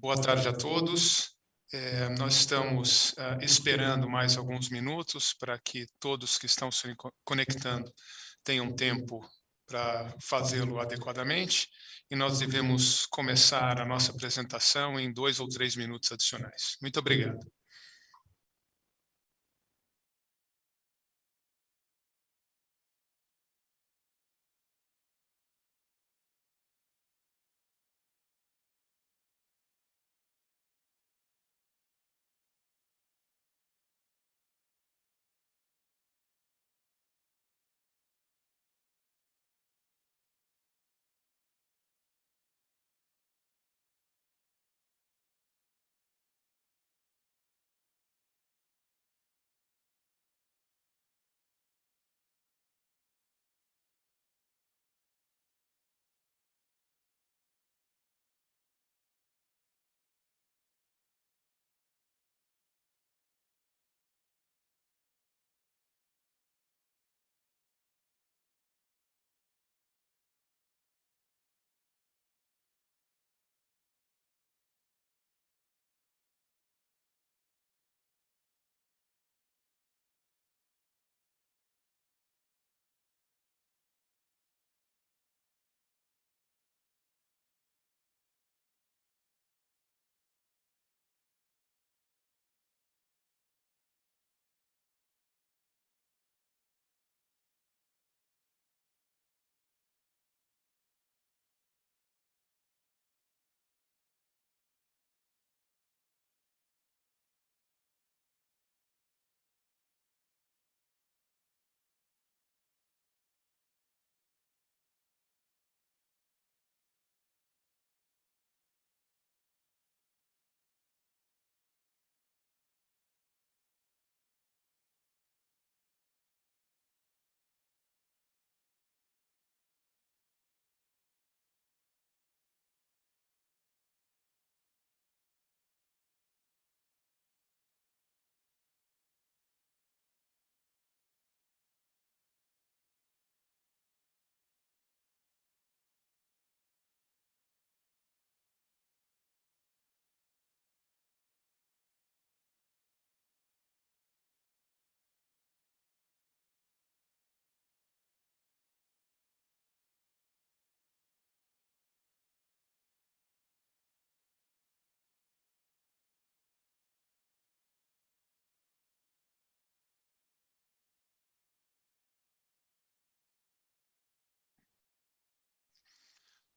Boa tarde a todos. Nós estamos esperando mais alguns minutos para que todos que estão se conectando tenham tempo para fazê-lo adequadamente, e nós devemos começar a nossa apresentação em 2 ou 3 minutos adicionais. Muito obrigado.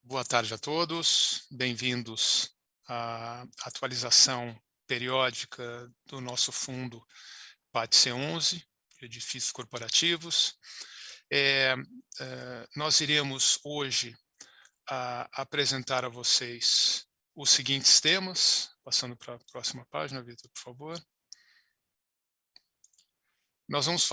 Boa tarde a todos, bem-vindos à atualização periódica do nosso fundo PATC11, Edifícios Corporativos. Nós iremos hoje apresentar a vocês os seguintes temas, passando para a próxima página, Vitor, por favor. Nós vamos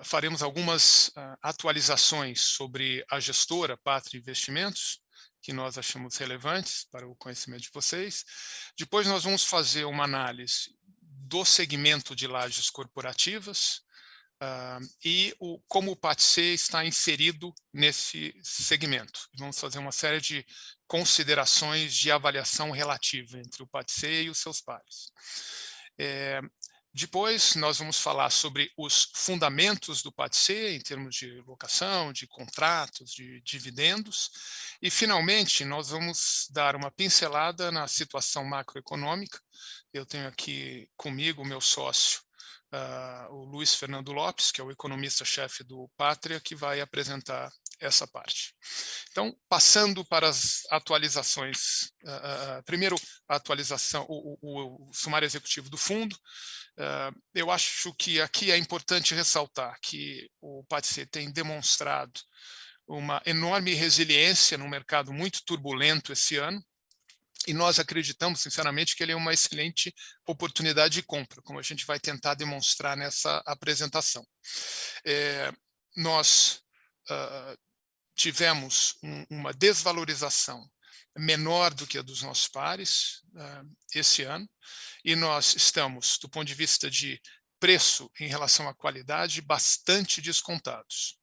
faremos algumas atualizações sobre a gestora Pátria Investimentos, que nós achamos relevantes para o conhecimento de vocês. Depois nós vamos fazer uma análise do segmento de lajes corporativas e como o PATC está inserido nesse segmento. Vamos fazer uma série de considerações de avaliação relativa entre o PATC e os seus pares. Depois, nós vamos falar sobre os fundamentos do PATC, em termos de locação, de contratos, de dividendos. E, finalmente, nós vamos dar uma pincelada na situação macroeconômica. Eu tenho aqui comigo o meu sócio, o Luiz Fernando Lopes, que é o economista-chefe do Pátria, que vai apresentar essa parte. Então, passando para as atualizações. Primeiro, a atualização, o sumário executivo do fundo. Eu acho que aqui é importante ressaltar que o PATC tem demonstrado uma enorme resiliência num mercado muito turbulento esse ano, e nós acreditamos, sinceramente, que ele é uma excelente oportunidade de compra, como a gente vai tentar demonstrar nessa apresentação. Nós tivemos uma desvalorização menor do que a dos nossos pares esse ano, e nós estamos, do ponto de vista de preço em relação à qualidade, bastante descontados.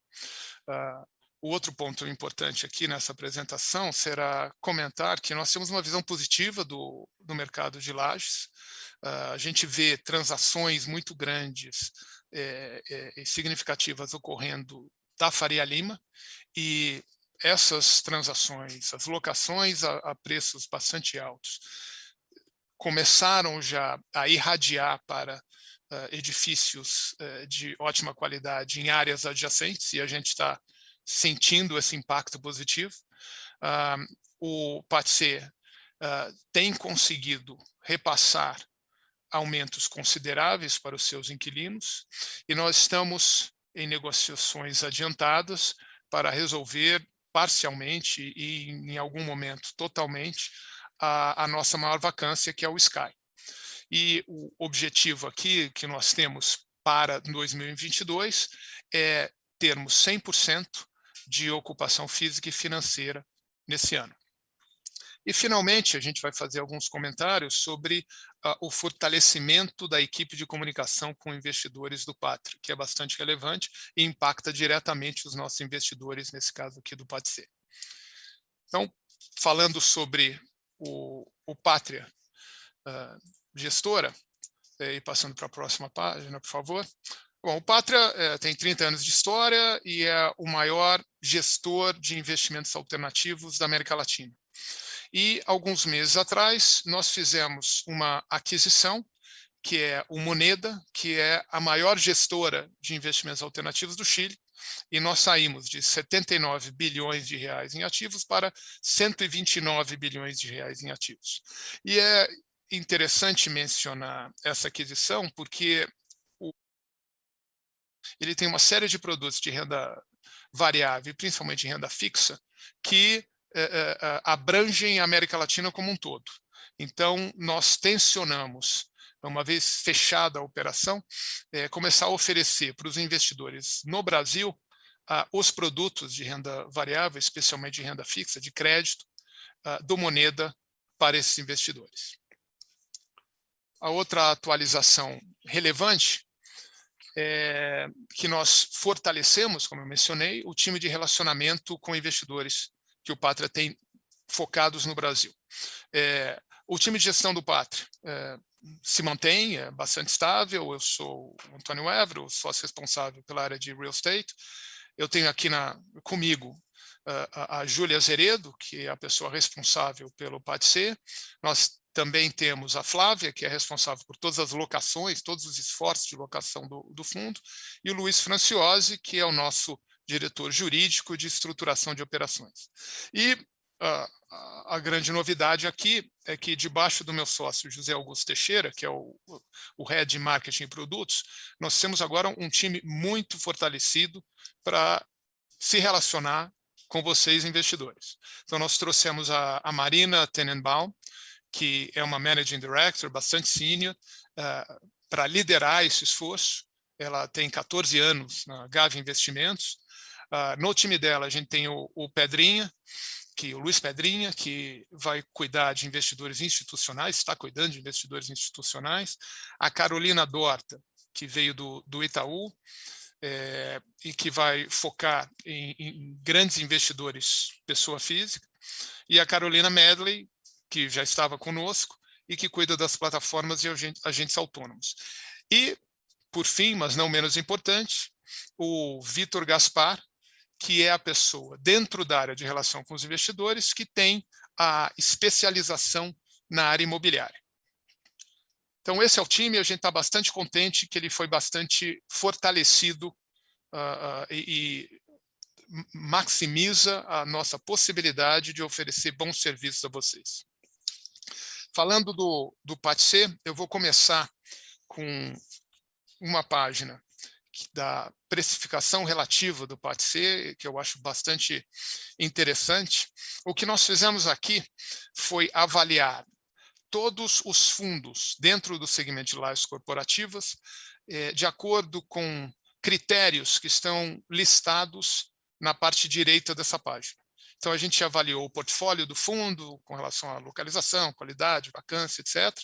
O outro ponto importante aqui nessa apresentação será comentar que nós temos uma visão positiva do mercado de lajes. A gente vê transações muito grandes e significativas ocorrendo da Faria Lima, e essas transações, as locações a preços bastante altos, começaram já a irradiar para edifícios de ótima qualidade em áreas adjacentes, e a gente está sentindo esse impacto positivo. O PATC tem conseguido repassar aumentos consideráveis para os seus inquilinos, e nós estamos em negociações adiantadas para resolver parcialmente e, em algum momento, totalmente, a nossa maior vacância, que é o Sky. E o objetivo aqui que nós temos para 2022 é termos 100% de ocupação física e financeira nesse ano. E, finalmente, a gente vai fazer alguns comentários sobre o fortalecimento da equipe de comunicação com investidores do Patria, que é bastante relevante e impacta diretamente os nossos investidores, nesse caso aqui do PATC. Então, falando sobre o Patria gestora, e passando para a próxima página, por favor. Bom, o Patria tem 30 anos de história e é o maior gestor de investimentos alternativos da América Latina. E, alguns meses atrás, nós fizemos uma aquisição, que é o Moneda, que é a maior gestora de investimentos alternativos do Chile, e nós saímos de 79 bilhões de reais em ativos para 129 bilhões de reais em ativos. E é interessante mencionar essa aquisição, porque ele tem uma série de produtos de renda variável, principalmente de renda fixa, que abrangem a América Latina como um todo. Então, nós tensionamos, uma vez fechada a operação, começar a oferecer para os investidores no Brasil os produtos de renda variável, especialmente de renda fixa, de crédito, do Moneda para esses investidores. A outra atualização relevante é que nós fortalecemos, como eu mencionei, o time de relacionamento com investidores que o Patria tem focados no Brasil. O time de gestão do Patria se mantém, é bastante estável. Eu sou o Antônio Evero, sócio responsável pela área de Real Estate. Eu tenho aqui comigo a Júlia Azeredo, que é a pessoa responsável pelo PATC. Nós também temos a Flávia, que é responsável por todas as locações, todos os esforços de locação do fundo, e o Luiz Franciosi, que é o nosso diretor jurídico de estruturação de operações. E a grande novidade aqui é que, debaixo do meu sócio José Augusto Teixeira, que é o Head de Marketing e Produtos, nós temos agora um time muito fortalecido para se relacionar com vocês, investidores. Então, nós trouxemos a Marina Tenenbaum, que é uma Managing Director bastante senior, para liderar esse esforço. Ela tem 14 anos na Gavi Investimentos. No time dela, a gente tem o Pedrinha, o Luiz Pedrinha, que vai cuidar de investidores institucionais, está cuidando de investidores institucionais. A Carolina Dorta, que veio do Itaú, e que vai focar em grandes investidores, pessoa física. E a Carolina Medley, que já estava conosco e que cuida das plataformas e agentes autônomos. E, por fim, mas não menos importante, o Vitor Gaspar, que é a pessoa dentro da área de relação com os investidores que tem a especialização na área imobiliária. Então, esse é o time. A gente está bastante contente que ele foi bastante fortalecido e maximiza a nossa possibilidade de oferecer bons serviços a vocês. Falando do PATC, eu vou começar com uma página da precificação relativa do PATC, que eu acho bastante interessante. O que nós fizemos aqui foi avaliar todos os fundos dentro do segmento de lajes corporativas, de acordo com critérios que estão listados na parte direita dessa página. Então, a gente avaliou o portfólio do fundo com relação à localização, qualidade, vacância, etc.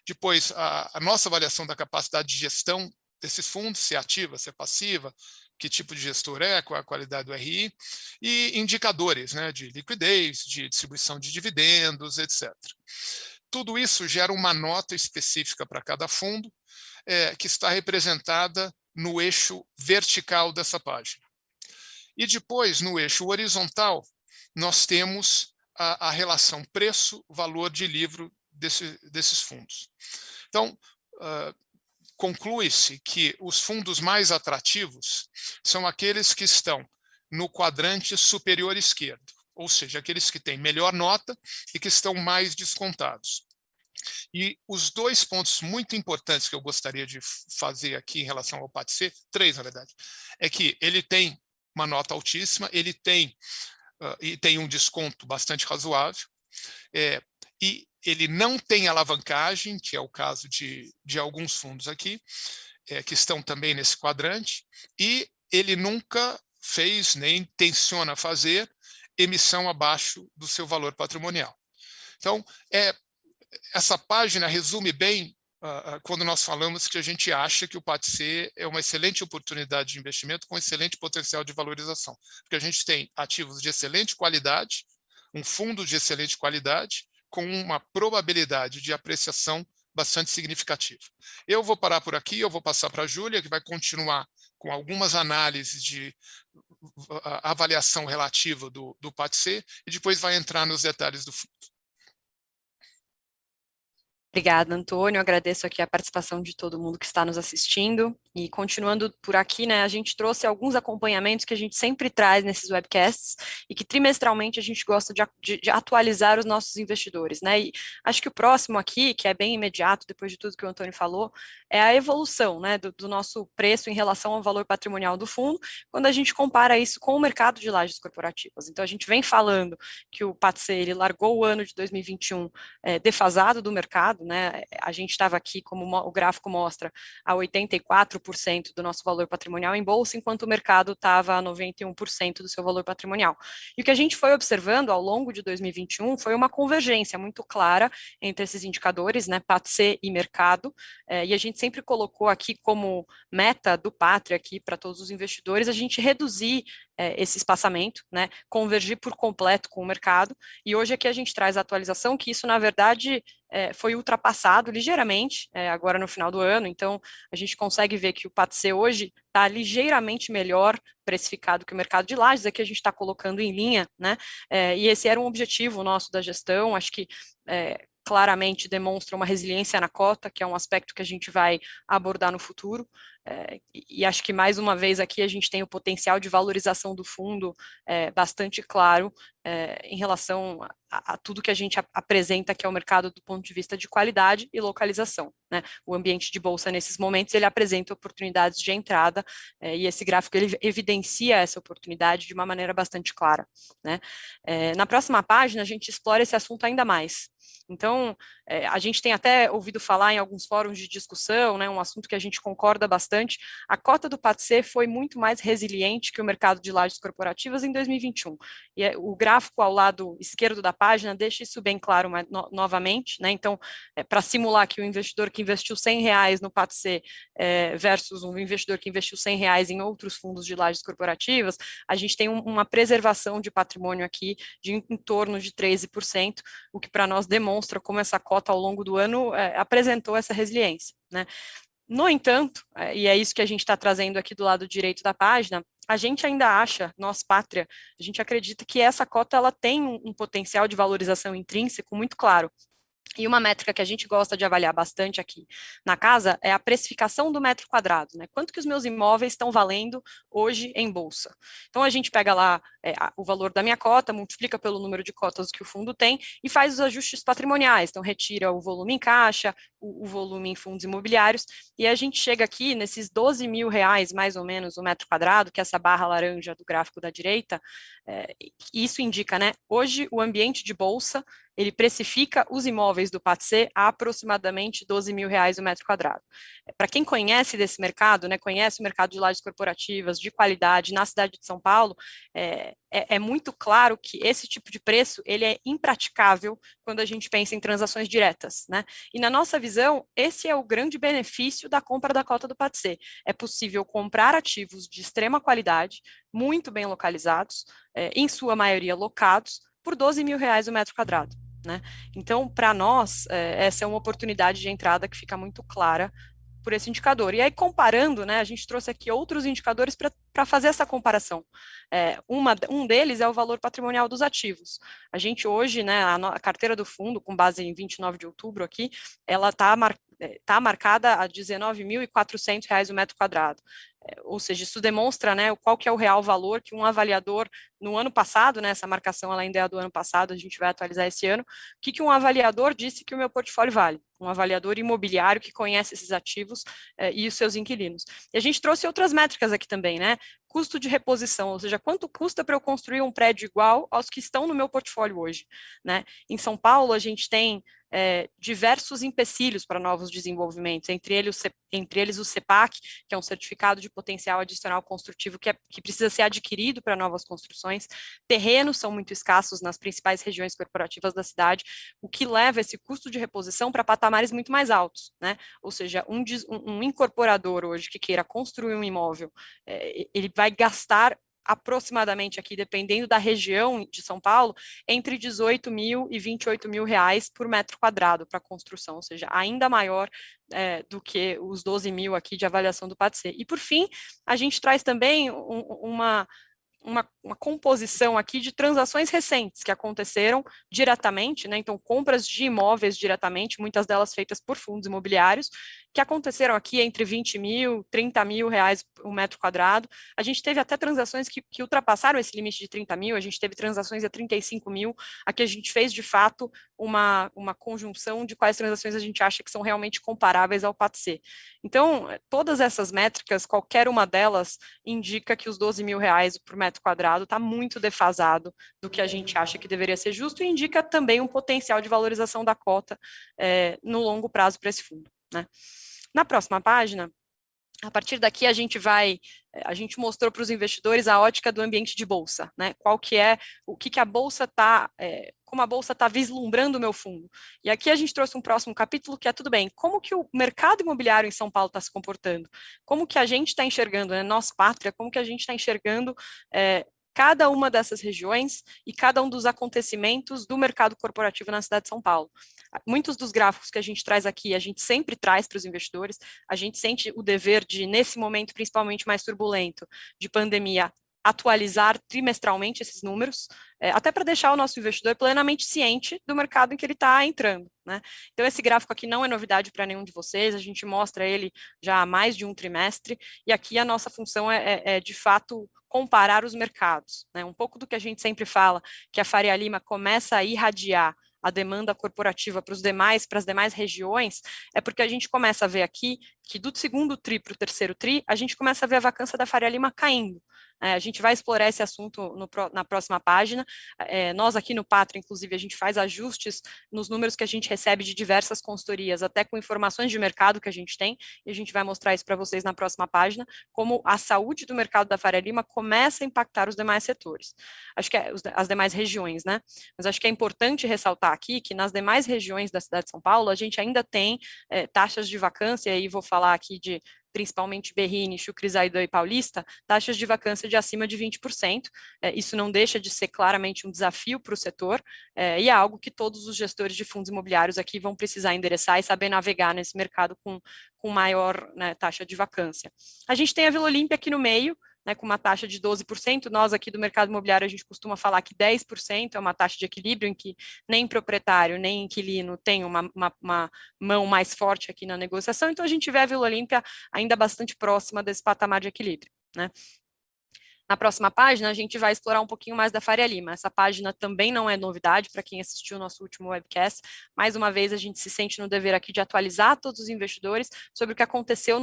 Depois, a nossa avaliação da capacidade de gestão desses fundos, se é ativa, se é passiva, que tipo de gestor é, qual é a qualidade do RI, e indicadores, né, de liquidez, de distribuição de dividendos, etc. Tudo isso gera uma nota específica para cada fundo, que está representada no eixo vertical dessa página. E depois, no eixo horizontal, nós temos a relação preço-valor de livro desses fundos. Então, conclui-se que os fundos mais atrativos são aqueles que estão no quadrante superior esquerdo, ou seja, aqueles que têm melhor nota e que estão mais descontados. E os dois pontos muito importantes que eu gostaria de fazer aqui em relação ao PATC, três na verdade, é que ele tem uma nota altíssima, ele tem, e tem um desconto bastante razoável, e ele não tem alavancagem, que é o caso de alguns fundos aqui, que estão também nesse quadrante, e ele nunca fez, nem intenciona fazer, emissão abaixo do seu valor patrimonial. Então, essa página resume bem quando nós falamos que a gente acha que o PATC é uma excelente oportunidade de investimento com excelente potencial de valorização, porque a gente tem ativos de excelente qualidade, um fundo de excelente qualidade, com uma probabilidade de apreciação bastante significativa. Eu vou parar por aqui, eu vou passar para a Júlia, que vai continuar com algumas análises de avaliação relativa do PATC, e depois vai entrar nos detalhes do fundo. Obrigada, Antônio. Agradeço aqui a participação de todo mundo que está nos assistindo. E continuando por aqui, né, a gente trouxe alguns acompanhamentos que a gente sempre traz nesses webcasts e que trimestralmente a gente gosta de atualizar os nossos investidores, né? E acho que o próximo aqui, que é bem imediato, depois de tudo que o Antônio falou, é a evolução, né, do nosso preço em relação ao valor patrimonial do fundo, quando a gente compara isso com o mercado de lajes corporativas. Então, a gente vem falando que o PATC, ele largou o ano de 2021 defasado do mercado, né? A gente estava aqui, como o gráfico mostra, a 84% do nosso valor patrimonial em bolsa, enquanto o mercado estava a 91% do seu valor patrimonial. E o que a gente foi observando ao longo de 2021 foi uma convergência muito clara entre esses indicadores, né, PATC e mercado, e a gente sempre colocou aqui como meta do Pátria aqui para todos os investidores a gente reduzir esse espaçamento, né, convergir por completo com o mercado, e hoje aqui a gente traz a atualização que isso, na verdade, foi ultrapassado ligeiramente agora no final do ano, então a gente consegue ver que o PATC hoje está ligeiramente melhor precificado que o mercado de lajes, aqui a gente está colocando em linha, né, e esse era um objetivo nosso da gestão, acho que claramente demonstra uma resiliência na cota, que é um aspecto que a gente vai abordar no futuro, e acho que mais uma vez aqui a gente tem o potencial de valorização do fundo bastante claro em relação a tudo que a gente apresenta que é o mercado do ponto de vista de qualidade e localização, né? O ambiente de bolsa nesses momentos ele apresenta oportunidades de entrada e esse gráfico ele evidencia essa oportunidade de uma maneira bastante clara, né? Na próxima página a gente explora esse assunto ainda mais. Então, a gente tem até ouvido falar em alguns fóruns de discussão, né, um assunto que a gente concorda bastante, a cota do PATC foi muito mais resiliente que o mercado de lajes corporativas em 2021. E o gráfico ao lado esquerdo da página deixa isso bem claro novamente, né, então, para simular que o investidor que investiu R$100 no PATC versus um investidor que investiu R$100 em outros fundos de lajes corporativas, a gente tem uma preservação de patrimônio aqui de em torno de 13%, o que para nós demonstra como essa cota ao longo do ano apresentou essa resiliência, né? No entanto, e é isso que a gente está trazendo aqui do lado direito da página, a gente ainda acha, nós Pátria, a gente acredita que essa cota ela tem um potencial de valorização intrínseco muito claro. E uma métrica que a gente gosta de avaliar bastante aqui na casa é a precificação do metro quadrado, né? Quanto que os meus imóveis estão valendo hoje em bolsa? Então a gente pega lá o valor da minha cota, multiplica pelo número de cotas que o fundo tem e faz os ajustes patrimoniais. Então retira o volume em caixa, o volume em fundos imobiliários e a gente chega aqui nesses R$12.000 mais ou menos o metro quadrado, que é essa barra laranja do gráfico da direita. Isso indica, né? Hoje o ambiente de bolsa ele precifica os imóveis do PATC a aproximadamente R$ 12.000 o metro quadrado. Para quem conhece desse mercado, né, conhece o mercado de lajes corporativas de qualidade na cidade de São Paulo, é muito claro que esse tipo de preço ele é impraticável quando a gente pensa em transações diretas, né? E na nossa visão, esse é o grande benefício da compra da cota do PATC. É possível comprar ativos de extrema qualidade, muito bem localizados, em sua maioria locados, por R$ 12.000 o metro quadrado, né? Então, para nós, essa é uma oportunidade de entrada que fica muito clara por esse indicador. E aí, comparando, né, a gente trouxe aqui outros indicadores para fazer essa comparação. Um deles é o valor patrimonial dos ativos. A gente hoje, né, a carteira do fundo, com base em 29 de outubro aqui, ela está marcada a R$ 19.400 o metro quadrado. Ou seja, isso demonstra, né, qual que é o real valor que um avaliador, no ano passado, né, essa marcação ela ainda é a do ano passado, a gente vai atualizar esse ano, o que um avaliador disse que o meu portfólio vale, um avaliador imobiliário que conhece esses ativos e os seus inquilinos. E a gente trouxe outras métricas aqui também, né, custo de reposição, ou seja, quanto custa para eu construir um prédio igual aos que estão no meu portfólio hoje, né? Em São Paulo, a gente tem diversos empecilhos para novos desenvolvimentos, entre eles o CEPAC, que é um certificado de potencial adicional construtivo que precisa ser adquirido para novas construções. Terrenos são muito escassos nas principais regiões corporativas da cidade, o que leva esse custo de reposição para patamares muito mais altos, né? Ou seja, um incorporador hoje que queira construir um imóvel, ele vai gastar aproximadamente aqui, dependendo da região de São Paulo, entre 18.000 e 28.000 reais por metro quadrado para construção, ou seja, ainda maior do que os 12.000 aqui de avaliação do PATC. E, por fim, a gente traz também uma composição aqui de transações recentes que aconteceram diretamente, né? Então, compras de imóveis diretamente, muitas delas feitas por fundos imobiliários, que aconteceram aqui entre 20.000, 30.000 reais o metro quadrado. A gente teve até transações que ultrapassaram esse limite de 30.000, a gente teve transações a 35.000, aqui a gente fez, de fato, uma conjunção de quais transações a gente acha que são realmente comparáveis ao PATC. Então, todas essas métricas, qualquer uma delas, indica que os 12.000 reais por metro quadrado está muito defasado do que a gente acha que deveria ser justo e indica também um potencial de valorização da cota no longo prazo para esse fundo, né? Na próxima página, a partir daqui a gente mostrou para os investidores a ótica do ambiente de bolsa, né? Qual que é, o que a bolsa está, como a bolsa está vislumbrando o meu fundo. E aqui a gente trouxe um próximo capítulo que é, tudo bem, como que o mercado imobiliário em São Paulo está se comportando? Como que a gente está enxergando, né, nós, Pátria, como que a gente está enxergando cada uma dessas regiões e cada um dos acontecimentos do mercado corporativo na cidade de São Paulo. Muitos dos gráficos que a gente traz aqui, a gente sempre traz para os investidores, a gente sente o dever de, nesse momento principalmente mais turbulento, de pandemia, atualizar trimestralmente esses números, até para deixar o nosso investidor plenamente ciente do mercado em que ele está entrando, né? Então, esse gráfico aqui não é novidade para nenhum de vocês, a gente mostra ele já há mais de um trimestre, e aqui a nossa função é de fato, comparar os mercados, né? Um pouco do que a gente sempre fala, que a Faria Lima começa a irradiar a demanda corporativa para as demais regiões, é porque a gente começa a ver aqui que do segundo TRI para o terceiro TRI, a gente começa a ver a vacância da Faria Lima caindo. A gente vai explorar esse assunto na próxima página. Nós aqui no Pátria, inclusive, a gente faz ajustes nos números que a gente recebe de diversas consultorias, até com informações de mercado que a gente tem, e a gente vai mostrar isso para vocês na próxima página, como a saúde do mercado da Faria Lima começa a impactar os demais setores. Acho que as demais regiões, né? Mas acho que é importante ressaltar aqui que nas demais regiões da cidade de São Paulo, a gente ainda tem taxas de vacância, e vou falar aqui de principalmente Berrini, Chucri, Zaidan e Paulista, taxas de vacância de acima de 20%. Isso não deixa de ser claramente um desafio para o setor, e é algo que todos os gestores de fundos imobiliários aqui vão precisar endereçar e saber navegar nesse mercado com maior, né, taxa de vacância. A gente tem a Vila Olímpia aqui no meio, né, com uma taxa de 12%, nós aqui do mercado imobiliário a gente costuma falar que 10% é uma taxa de equilíbrio em que nem proprietário, nem inquilino tem uma mão mais forte aqui na negociação, então a gente vê a Vila Olímpia ainda bastante próxima desse patamar de equilíbrio, né? Na próxima página, a gente vai explorar um pouquinho mais da Faria Lima. Essa página também não é novidade para quem assistiu o nosso último webcast. Mais uma vez, a gente se sente no dever aqui de atualizar todos os investidores sobre o que aconteceu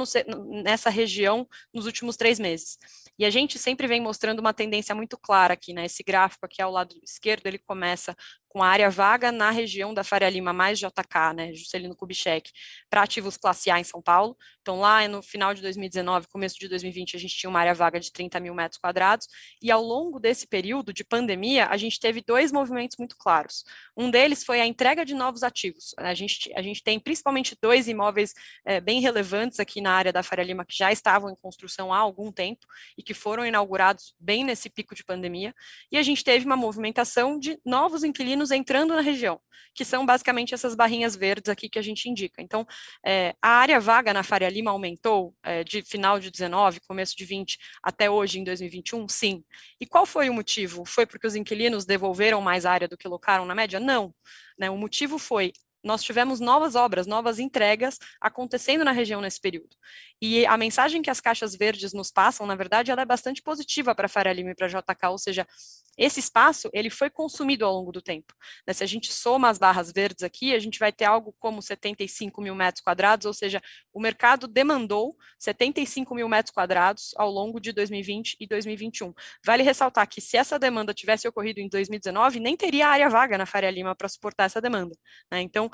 nessa região nos últimos 3 meses. E a gente sempre vem mostrando uma tendência muito clara aqui, né? Esse gráfico aqui ao lado esquerdo, ele começa com a área vaga na região da Faria Lima mais JK, né, Juscelino Kubitschek, para ativos classe A em São Paulo. Então, lá no final de 2019, começo de 2020, a gente tinha uma área vaga de 30 mil metros quadrados, e ao longo desse período de pandemia, a gente teve dois movimentos muito claros. Um deles foi a entrega de novos ativos. A gente tem principalmente dois imóveis bem relevantes aqui na área da Faria Lima, que já estavam em construção há algum tempo, e que foram inaugurados bem nesse pico de pandemia, e a gente teve uma movimentação de novos inquilinos entrando na região, que são basicamente essas barrinhas verdes aqui que a gente indica. Então, a área vaga na Faria Lima aumentou de final de 19, começo de 20, até hoje, em 2021? Sim. E qual foi o motivo? Foi porque os inquilinos devolveram mais área do que locaram na média? Não. Né, o motivo foi nós tivemos novas obras, novas entregas acontecendo na região nesse período. E a mensagem que as caixas verdes nos passam, na verdade, ela é bastante positiva para a Faria Lima e para a JK, ou seja, esse espaço, ele foi consumido ao longo do tempo. Né? Se a gente soma as barras verdes aqui, a gente vai ter algo como 75 mil metros quadrados, ou seja, o mercado demandou 75 mil metros quadrados ao longo de 2020 e 2021. Vale ressaltar que se essa demanda tivesse ocorrido em 2019, nem teria área vaga na Faria Lima para suportar essa demanda. Né? Então,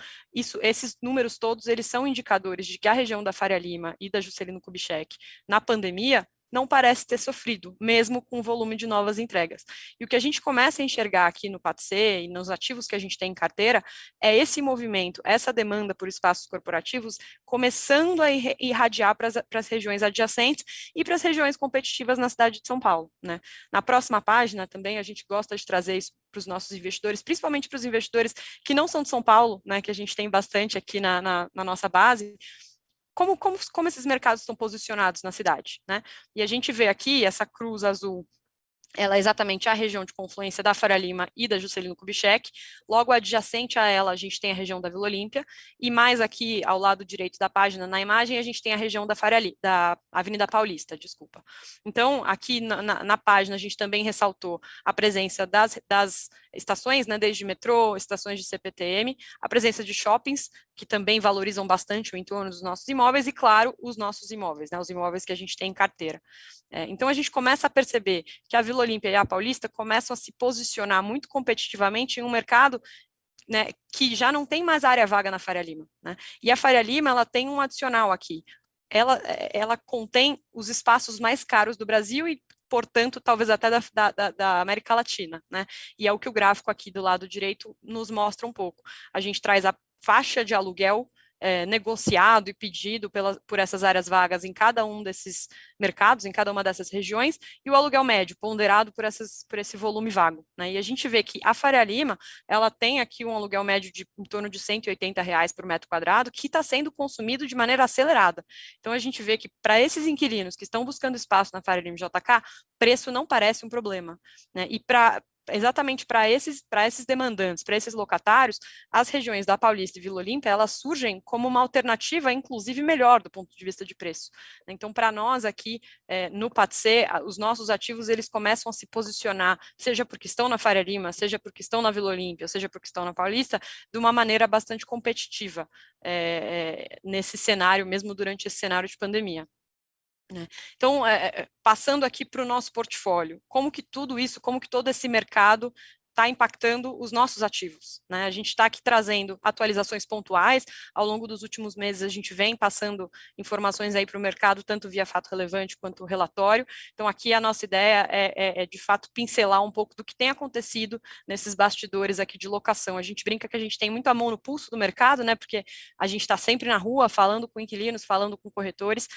esses números todos, eles são indicadores de que a região da Faria Lima e da Juscelino Kubitschek, na pandemia, não parece ter sofrido, mesmo com o volume de novas entregas. E o que a gente começa a enxergar aqui no PATC e nos ativos que a gente tem em carteira é esse movimento, essa demanda por espaços corporativos começando a irradiar para as regiões adjacentes e para as regiões competitivas na cidade de São Paulo. Né? Na próxima página também a gente gosta de trazer isso para os nossos investidores, principalmente para os investidores que não são de São Paulo, né, que a gente tem bastante aqui na nossa base, como esses mercados estão posicionados na cidade, né? E a gente vê aqui essa cruz azul, ela é exatamente a região de confluência da Faria Lima e da Juscelino Kubitschek. Logo adjacente a ela, a gente tem a região da Vila Olímpia, e mais aqui ao lado direito da página, na imagem, a gente tem a região da Avenida Paulista, desculpa. Então, aqui na página, a gente também ressaltou a presença das estações, né, desde metrô, estações de CPTM, a presença de shoppings, que também valorizam bastante o entorno dos nossos imóveis, e, claro, os nossos imóveis, né, os imóveis que a gente tem em carteira. Então, a gente começa a perceber que a Vila Olímpia e a Paulista começam a se posicionar muito competitivamente em um mercado, né, que já não tem mais área vaga na Faria Lima. Né? E a Faria Lima, ela tem um adicional aqui. Ela contém os espaços mais caros do Brasil e, portanto, talvez até da América Latina. Né? E é o que o gráfico aqui do lado direito nos mostra um pouco. A gente traz a faixa de aluguel negociado e pedido por essas áreas vagas em cada um desses mercados, em cada uma dessas regiões, e o aluguel médio, ponderado por esse volume vago. Né? E a gente vê que a Faria Lima, ela tem aqui um aluguel médio de em torno de R$ 180 por metro quadrado, que está sendo consumido de maneira acelerada. Então, a gente vê que para esses inquilinos que estão buscando espaço na Faria Lima JK, preço não parece um problema. Né? E exatamente para esses demandantes, para esses locatários, as regiões da Paulista e Vila Olímpia, elas surgem como uma alternativa, inclusive melhor do ponto de vista de preço. Então, para nós aqui no PATC, os nossos ativos, eles começam a se posicionar, seja porque estão na Faria Lima, seja porque estão na Vila Olímpia, seja porque estão na Paulista, de uma maneira bastante competitiva nesse cenário, mesmo durante esse cenário de pandemia. Então, passando aqui para o nosso portfólio, como que tudo isso, como que todo esse mercado está impactando os nossos ativos. Né? A gente está aqui trazendo atualizações pontuais, ao longo dos últimos meses a gente vem passando informações aí para o mercado, tanto via fato relevante quanto relatório. Então aqui a nossa ideia é de fato pincelar um pouco do que tem acontecido nesses bastidores aqui de locação. A gente brinca que a gente tem muito a mão no pulso do mercado, né? Porque a gente está sempre na rua falando com inquilinos, falando com corretores,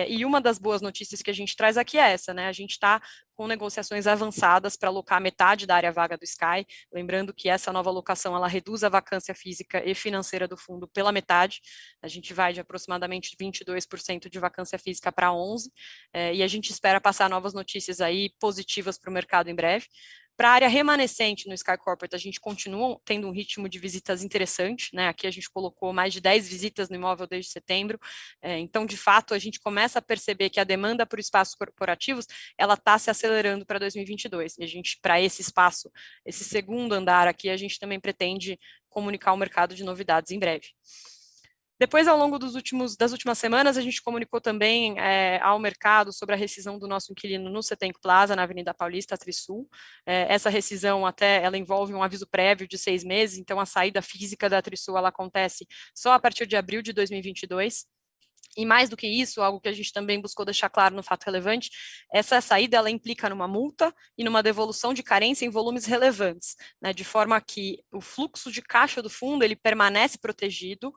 e uma das boas notícias que a gente traz aqui é essa, né? A gente está com negociações avançadas para alocar metade da área vaga do Sky, lembrando que essa nova alocação, ela reduz a vacância física e financeira do fundo pela metade, a gente vai de aproximadamente 22% de vacância física para 11%, e a gente espera passar novas notícias aí positivas para o mercado em breve. Para a área remanescente no Sky Corporate, a gente continua tendo um ritmo de visitas interessante, né? Aqui a gente colocou mais de 10 visitas no imóvel desde setembro, então, de fato, a gente começa a perceber que a demanda por espaços corporativos, ela está se acelerando para 2022, e a gente, para esse espaço, esse segundo andar aqui, a gente também pretende comunicar ao mercado de novidades em breve. Depois, ao longo das últimas semanas, a gente comunicou também ao mercado sobre a rescisão do nosso inquilino no Setenco Plaza, na Avenida Paulista, Trisul. Essa rescisão ela envolve um aviso prévio de 6 meses, então a saída física da Trisul ela acontece só a partir de abril de 2022. E mais do que isso, algo que a gente também buscou deixar claro no fato relevante, essa saída ela implica numa multa e numa devolução de carência em volumes relevantes, né, de forma que o fluxo de caixa do fundo ele permanece protegido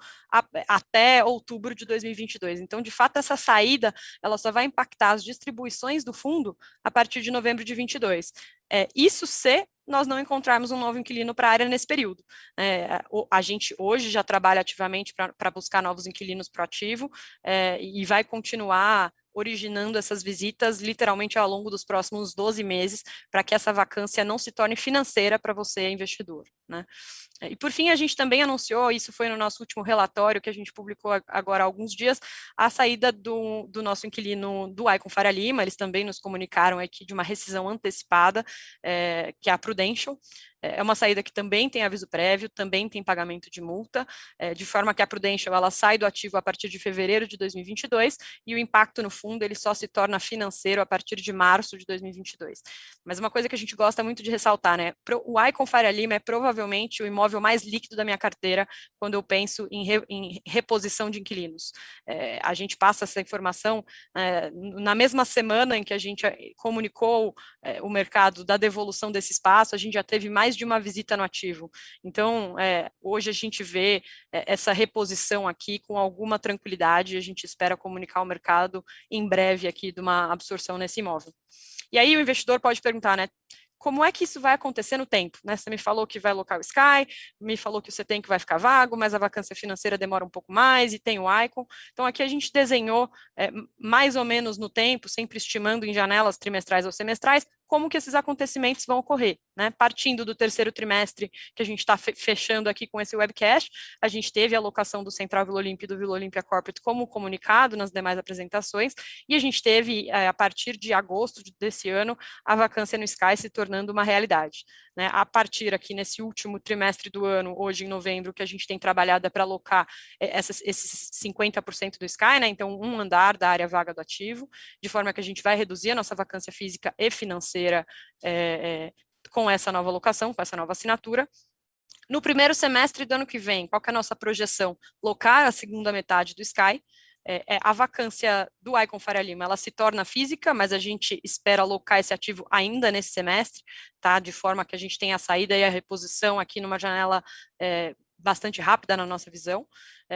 até outubro de 2022. Então, de fato, essa saída ela só vai impactar as distribuições do fundo a partir de novembro de 22. Isso se nós não encontrarmos um novo inquilino para a área nesse período. A gente hoje já trabalha ativamente para buscar novos inquilinos para o ativo e vai continuar originando essas visitas literalmente ao longo dos próximos 12 meses, para que essa vacância não se torne financeira para você, investidor, né? E por fim, a gente também anunciou, isso foi no nosso último relatório que a gente publicou agora há alguns dias, a saída do nosso inquilino do Icon Faria Lima. Eles também nos comunicaram aqui de uma rescisão antecipada, que é a Prudential. É uma saída que também tem aviso prévio, também tem pagamento de multa, de forma que a Prudential ela sai do ativo a partir de fevereiro de 2022 e o impacto no fundo ele só se torna financeiro a partir de março de 2022. Mas uma coisa que a gente gosta muito de ressaltar, né? O Icon Faria Lima é provavelmente o imóvel mais líquido da minha carteira quando eu penso em reposição de inquilinos. A gente passa essa informação na mesma semana em que a gente comunicou o mercado da devolução desse espaço, a gente já teve mais de uma visita no ativo. Então, hoje a gente vê essa reposição aqui com alguma tranquilidade e a gente espera comunicar ao mercado em breve aqui de uma absorção nesse imóvel. E aí o investidor pode perguntar, né? Como é que isso vai acontecer no tempo? Né? Você me falou que vai alocar o Sky, me falou que você tem que vai ficar vago, mas a vacância financeira demora um pouco mais e tem o Icon. Então, aqui a gente desenhou mais ou menos no tempo, sempre estimando em janelas trimestrais ou semestrais, como que esses acontecimentos vão ocorrer, né? Partindo do terceiro trimestre que a gente está fechando aqui com esse webcast, a gente teve a alocação do Central Vila Olímpia e do Vila Olímpia Corporate como comunicado nas demais apresentações, e a gente teve, a partir de agosto desse ano, a vacância no Sky se tornando uma realidade, né? A partir aqui nesse último trimestre do ano, hoje em novembro, que a gente tem trabalhado para alocar esses 50% do Sky, né? Então, um andar da área vaga do ativo, de forma que a gente vai reduzir a nossa vacância física e financeira com essa nova alocação, com essa nova assinatura. No primeiro semestre do ano que vem, qual que é a nossa projeção? Locar a segunda metade do Sky. A vacância do Icon Faria Lima, ela se torna física, mas a gente espera alocar esse ativo ainda nesse semestre, tá? De forma que a gente tenha a saída e a reposição aqui numa janela bastante rápida na nossa visão.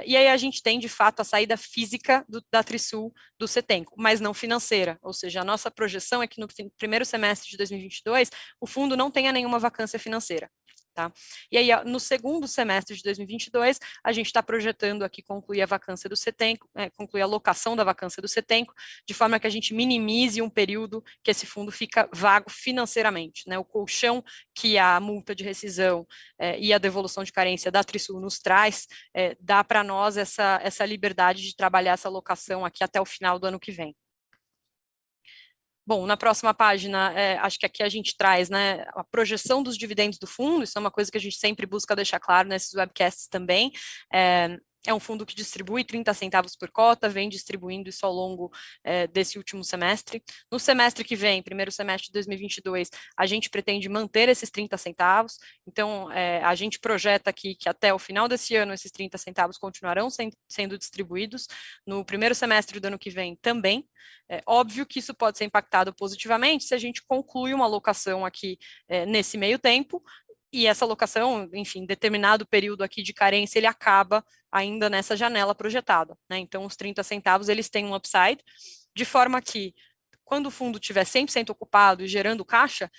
E aí a gente tem, de fato, a saída física da Trisul do Setenco, mas não financeira, ou seja, a nossa projeção é que no primeiro semestre de 2022, o fundo não tenha nenhuma vacância financeira. Tá? E aí, no segundo semestre de 2022, a gente está projetando aqui concluir a vacância do Setenco, concluir a locação da vacância do Setenco, de forma que a gente minimize um período que esse fundo fica vago financeiramente, né? O colchão que a multa de rescisão e a devolução de carência da Trisul nos traz, dá para nós essa liberdade de trabalhar essa locação aqui até o final do ano que vem. Bom, na próxima página, acho que aqui a gente traz, né, a projeção dos dividendos do fundo. Isso é uma coisa que a gente sempre busca deixar claro nesses webcasts também. É um fundo que distribui 30 centavos por cota, vem distribuindo isso ao longo desse último semestre. No semestre que vem, primeiro semestre de 2022, a gente pretende manter esses 30 centavos. Então, a gente projeta aqui que até o final desse ano, esses 30 centavos continuarão sendo distribuídos. No primeiro semestre do ano que vem também. É óbvio que isso pode ser impactado positivamente se a gente conclui uma alocação aqui nesse meio tempo, e essa alocação, enfim, determinado período aqui de carência, ele acaba ainda nessa janela projetada, né? Então, os 30 centavos, eles têm um upside, de forma que, quando o fundo estiver 100% ocupado e gerando caixa,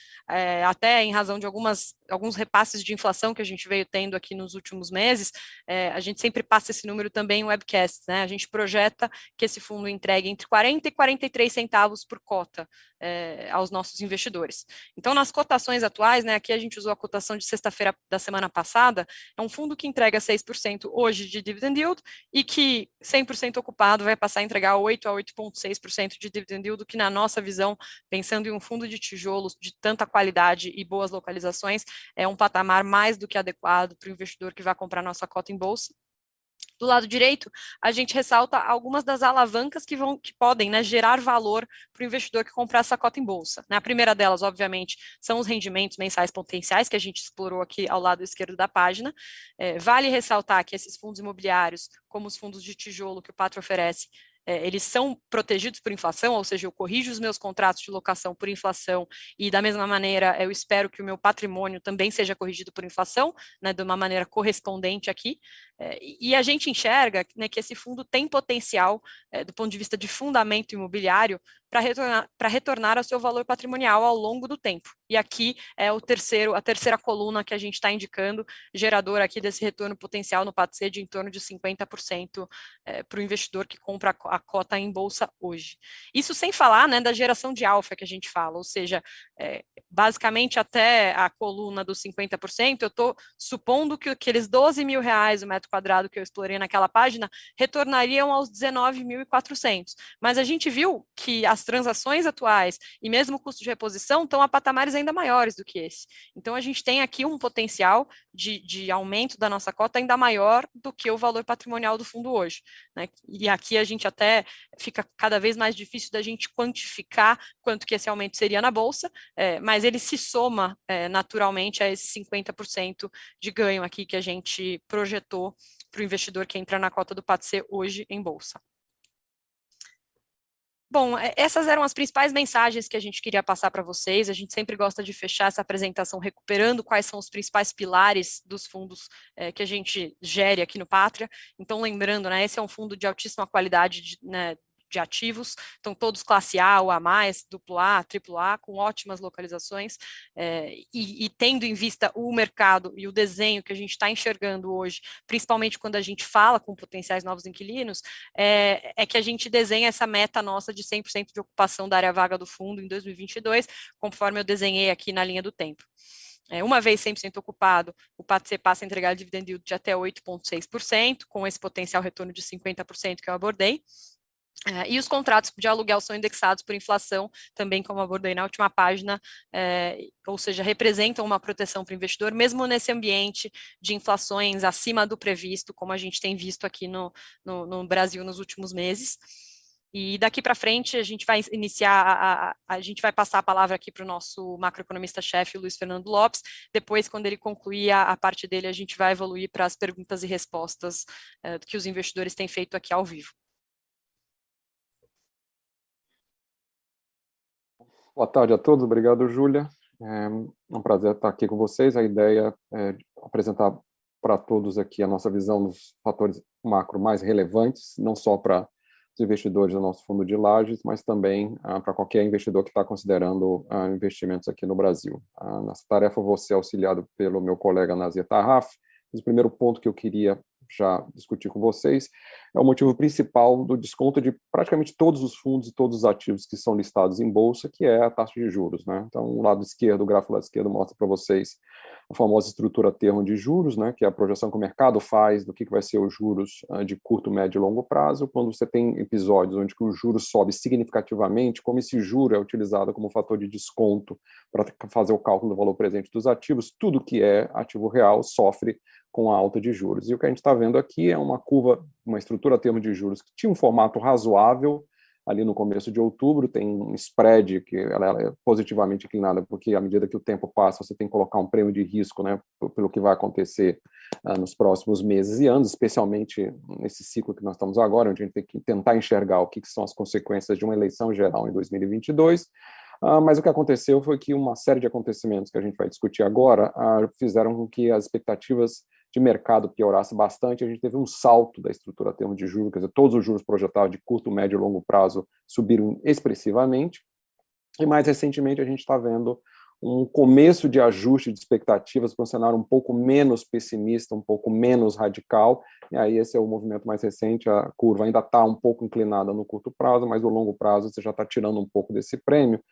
até em razão de alguns repasses de inflação que a gente veio tendo aqui nos últimos meses, a gente sempre passa esse número também em webcasts, né? A gente projeta que esse fundo entregue entre 40 e 43 centavos por cota aos nossos investidores. Então, nas cotações atuais, né, aqui a gente usou a cotação de sexta-feira da semana passada, é um fundo que entrega 6% hoje de dividend yield e que 100% ocupado vai passar a entregar 8 a 8,6% de dividend yield, que na nossa visão, pensando em um fundo de tijolos de tanta qualidade e boas localizações, é um patamar mais do que adequado para o investidor que vai comprar nossa cota em bolsa. Do lado direito, a gente ressalta algumas das alavancas que podem, né, gerar valor para o investidor que comprar essa cota em bolsa. A primeira delas, obviamente, são os rendimentos mensais potenciais, que a gente explorou aqui ao lado esquerdo da página. Vale ressaltar que esses fundos imobiliários, como os fundos de tijolo que o Patria oferece, eles são protegidos por inflação, ou seja, eu corrijo os meus contratos de locação por inflação e, da mesma maneira, eu espero que o meu patrimônio também seja corrigido por inflação, né, de uma maneira correspondente aqui. E a gente enxerga, né, que esse fundo tem potencial, do ponto de vista de fundamento imobiliário, para retornar ao seu valor patrimonial ao longo do tempo. E aqui é a terceira coluna que a gente está indicando, gerador aqui desse retorno potencial no PATC de em torno de 50% para o investidor que compra a cota em bolsa hoje. Isso sem falar, né, da geração de alfa que a gente fala, ou seja, basicamente até a coluna dos 50%, eu estou supondo que aqueles 12 mil reais o metro quadrado que eu explorei naquela página retornariam aos 19.400. Mas a gente viu que as transações atuais e mesmo o custo de reposição estão a patamares ainda maiores do que esse. Então a gente tem aqui um potencial de aumento da nossa cota ainda maior do que o valor patrimonial do fundo hoje, né? E aqui a gente até fica cada vez mais difícil da gente quantificar quanto que esse aumento seria na bolsa, mas ele se soma naturalmente a esses 50% de ganho aqui que a gente projetou para o investidor que entra na cota do PATC hoje em bolsa. Bom, essas eram as principais mensagens que a gente queria passar para vocês. A gente sempre gosta de fechar essa apresentação recuperando quais são os principais pilares dos fundos que a gente gere aqui no Patria. Então, lembrando, né, esse é um fundo de altíssima qualidade, né, de ativos, então todos classe A ou A+, AA, AAA, com ótimas localizações, e tendo em vista o mercado e o desenho que a gente está enxergando hoje, principalmente quando a gente fala com potenciais novos inquilinos, é que a gente desenha essa meta nossa de 100% de ocupação da área vaga do fundo em 2022, conforme eu desenhei aqui na linha do tempo. Uma vez 100% ocupado, o PATC passa a entregar dividend yield de até 8,6%, com esse potencial retorno de 50% que eu abordei. E os contratos de aluguel são indexados por inflação, também como abordei na última página, ou seja, representam uma proteção para o investidor, mesmo nesse ambiente de inflações acima do previsto, como a gente tem visto aqui no Brasil nos últimos meses. E daqui para frente a gente vai iniciar, a gente vai passar a palavra aqui para o nosso macroeconomista-chefe, Luiz Fernando Lopes. Depois, quando ele concluir a parte dele, a gente vai evoluir para as perguntas e respostas que os investidores têm feito aqui ao vivo. Boa tarde a todos, obrigado, Júlia. É um prazer estar aqui com vocês. A ideia é apresentar para todos aqui a nossa visão dos fatores macro mais relevantes, não só para os investidores do nosso fundo de lajes, mas também para qualquer investidor que está considerando investimentos aqui no Brasil. Nessa tarefa eu vou ser auxiliado pelo meu colega Nazir Tarraf. O primeiro ponto que eu queria já discutir com vocês é o motivo principal do desconto de praticamente todos os fundos e todos os ativos que são listados em bolsa, que é a taxa de juros, né? Então, o lado esquerdo, o gráfico do lado esquerdo mostra para vocês a famosa estrutura termo de juros, né, que é a projeção que o mercado faz do que vai ser os juros de curto, médio e longo prazo, quando você tem episódios onde o juros sobe significativamente, como esse juro é utilizado como fator de desconto para fazer o cálculo do valor presente dos ativos, tudo que é ativo real sofre com a alta de juros. E o que a gente está vendo aqui é uma curva, uma estrutura a termo de juros que tinha um formato razoável ali no começo de outubro, tem um spread que ela é positivamente inclinada, porque à medida que o tempo passa, você tem que colocar um prêmio de risco, né, pelo que vai acontecer nos próximos meses e anos, especialmente nesse ciclo que nós estamos agora, onde a gente tem que tentar enxergar o que são as consequências de uma eleição geral em 2022. Mas o que aconteceu foi que uma série de acontecimentos que a gente vai discutir agora fizeram com que as expectativas de mercado piorasse bastante. A gente teve um salto da estrutura a termos de juros, quer dizer, todos os juros projetados de curto, médio e longo prazo subiram expressivamente, e mais recentemente a gente está vendo um começo de ajuste de expectativas para um cenário um pouco menos pessimista, um pouco menos radical, e aí esse é o movimento mais recente. A curva ainda está um pouco inclinada no curto prazo, mas no longo prazo você já está tirando um pouco desse prêmio.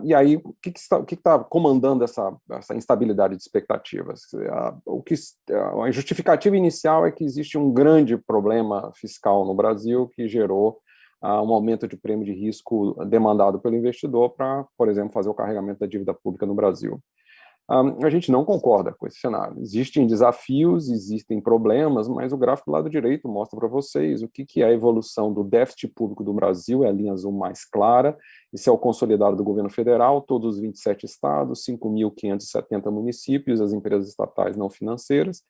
E aí, o que está comandando essa instabilidade de expectativas? A justificativa inicial é que existe um grande problema fiscal no Brasil que gerou um aumento de prêmio de risco demandado pelo investidor para, por exemplo, fazer o carregamento da dívida pública no Brasil. A gente não concorda com esse cenário. Existem desafios, existem problemas, mas o gráfico do lado direito mostra para vocês o que é a evolução do déficit público do Brasil, é a linha azul mais clara. Esse é o consolidado do governo federal, todos os 27 estados, 5.570 municípios, as empresas estatais não financeiras.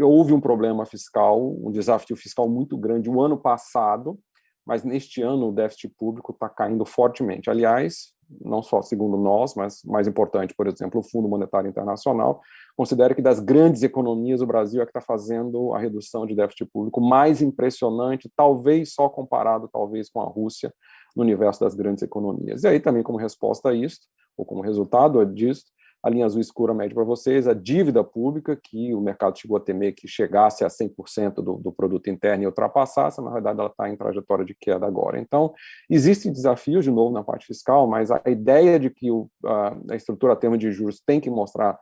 Houve um problema fiscal, um desafio fiscal muito grande o ano passado, mas neste ano o déficit público está caindo fortemente. Aliás, não só segundo nós, mas mais importante, por exemplo, o Fundo Monetário Internacional, considera que das grandes economias o Brasil é que está fazendo a redução de déficit público mais impressionante, talvez só comparado talvez com a Rússia, no universo das grandes economias. E aí também como resposta a isso, ou como resultado disso, a linha azul escura mede para vocês a dívida pública, que o mercado chegou a temer que chegasse a 100% do produto interno e ultrapassasse, na verdade ela está em trajetória de queda agora. Então, existem desafios, de novo, na parte fiscal, mas a ideia de que a estrutura a termo de juros tem que mostrar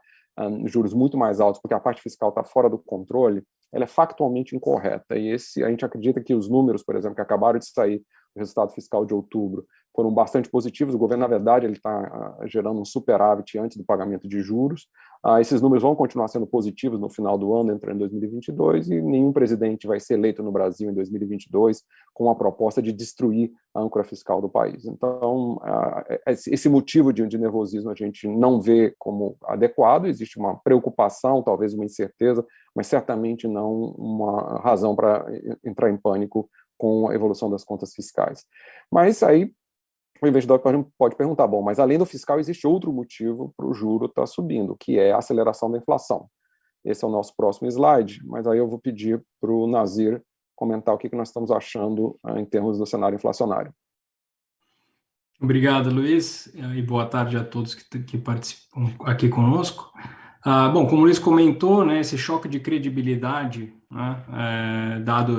juros muito mais altos, porque a parte fiscal está fora do controle, ela é factualmente incorreta. E a gente acredita que os números, por exemplo, que acabaram de sair, o resultado fiscal de outubro, foram bastante positivos. O governo, na verdade, ele está gerando um superávit antes do pagamento de juros. Esses números vão continuar sendo positivos no final do ano, entrando em 2022, e nenhum presidente vai ser eleito no Brasil em 2022 com a proposta de destruir a âncora fiscal do país. Então, esse motivo de nervosismo a gente não vê como adequado, existe uma preocupação, talvez uma incerteza, mas certamente não uma razão para entrar em pânico com a evolução das contas fiscais. Mas aí o investidor pode perguntar, bom, mas além do fiscal existe outro motivo para o juro estar subindo, que é a aceleração da inflação. Esse é o nosso próximo slide, mas aí eu vou pedir para o Nazir comentar o que nós estamos achando em termos do cenário inflacionário. Obrigado, Luiz, e boa tarde a todos que participam aqui conosco. Bom, como o Luiz comentou, né, esse choque de credibilidade, né, dado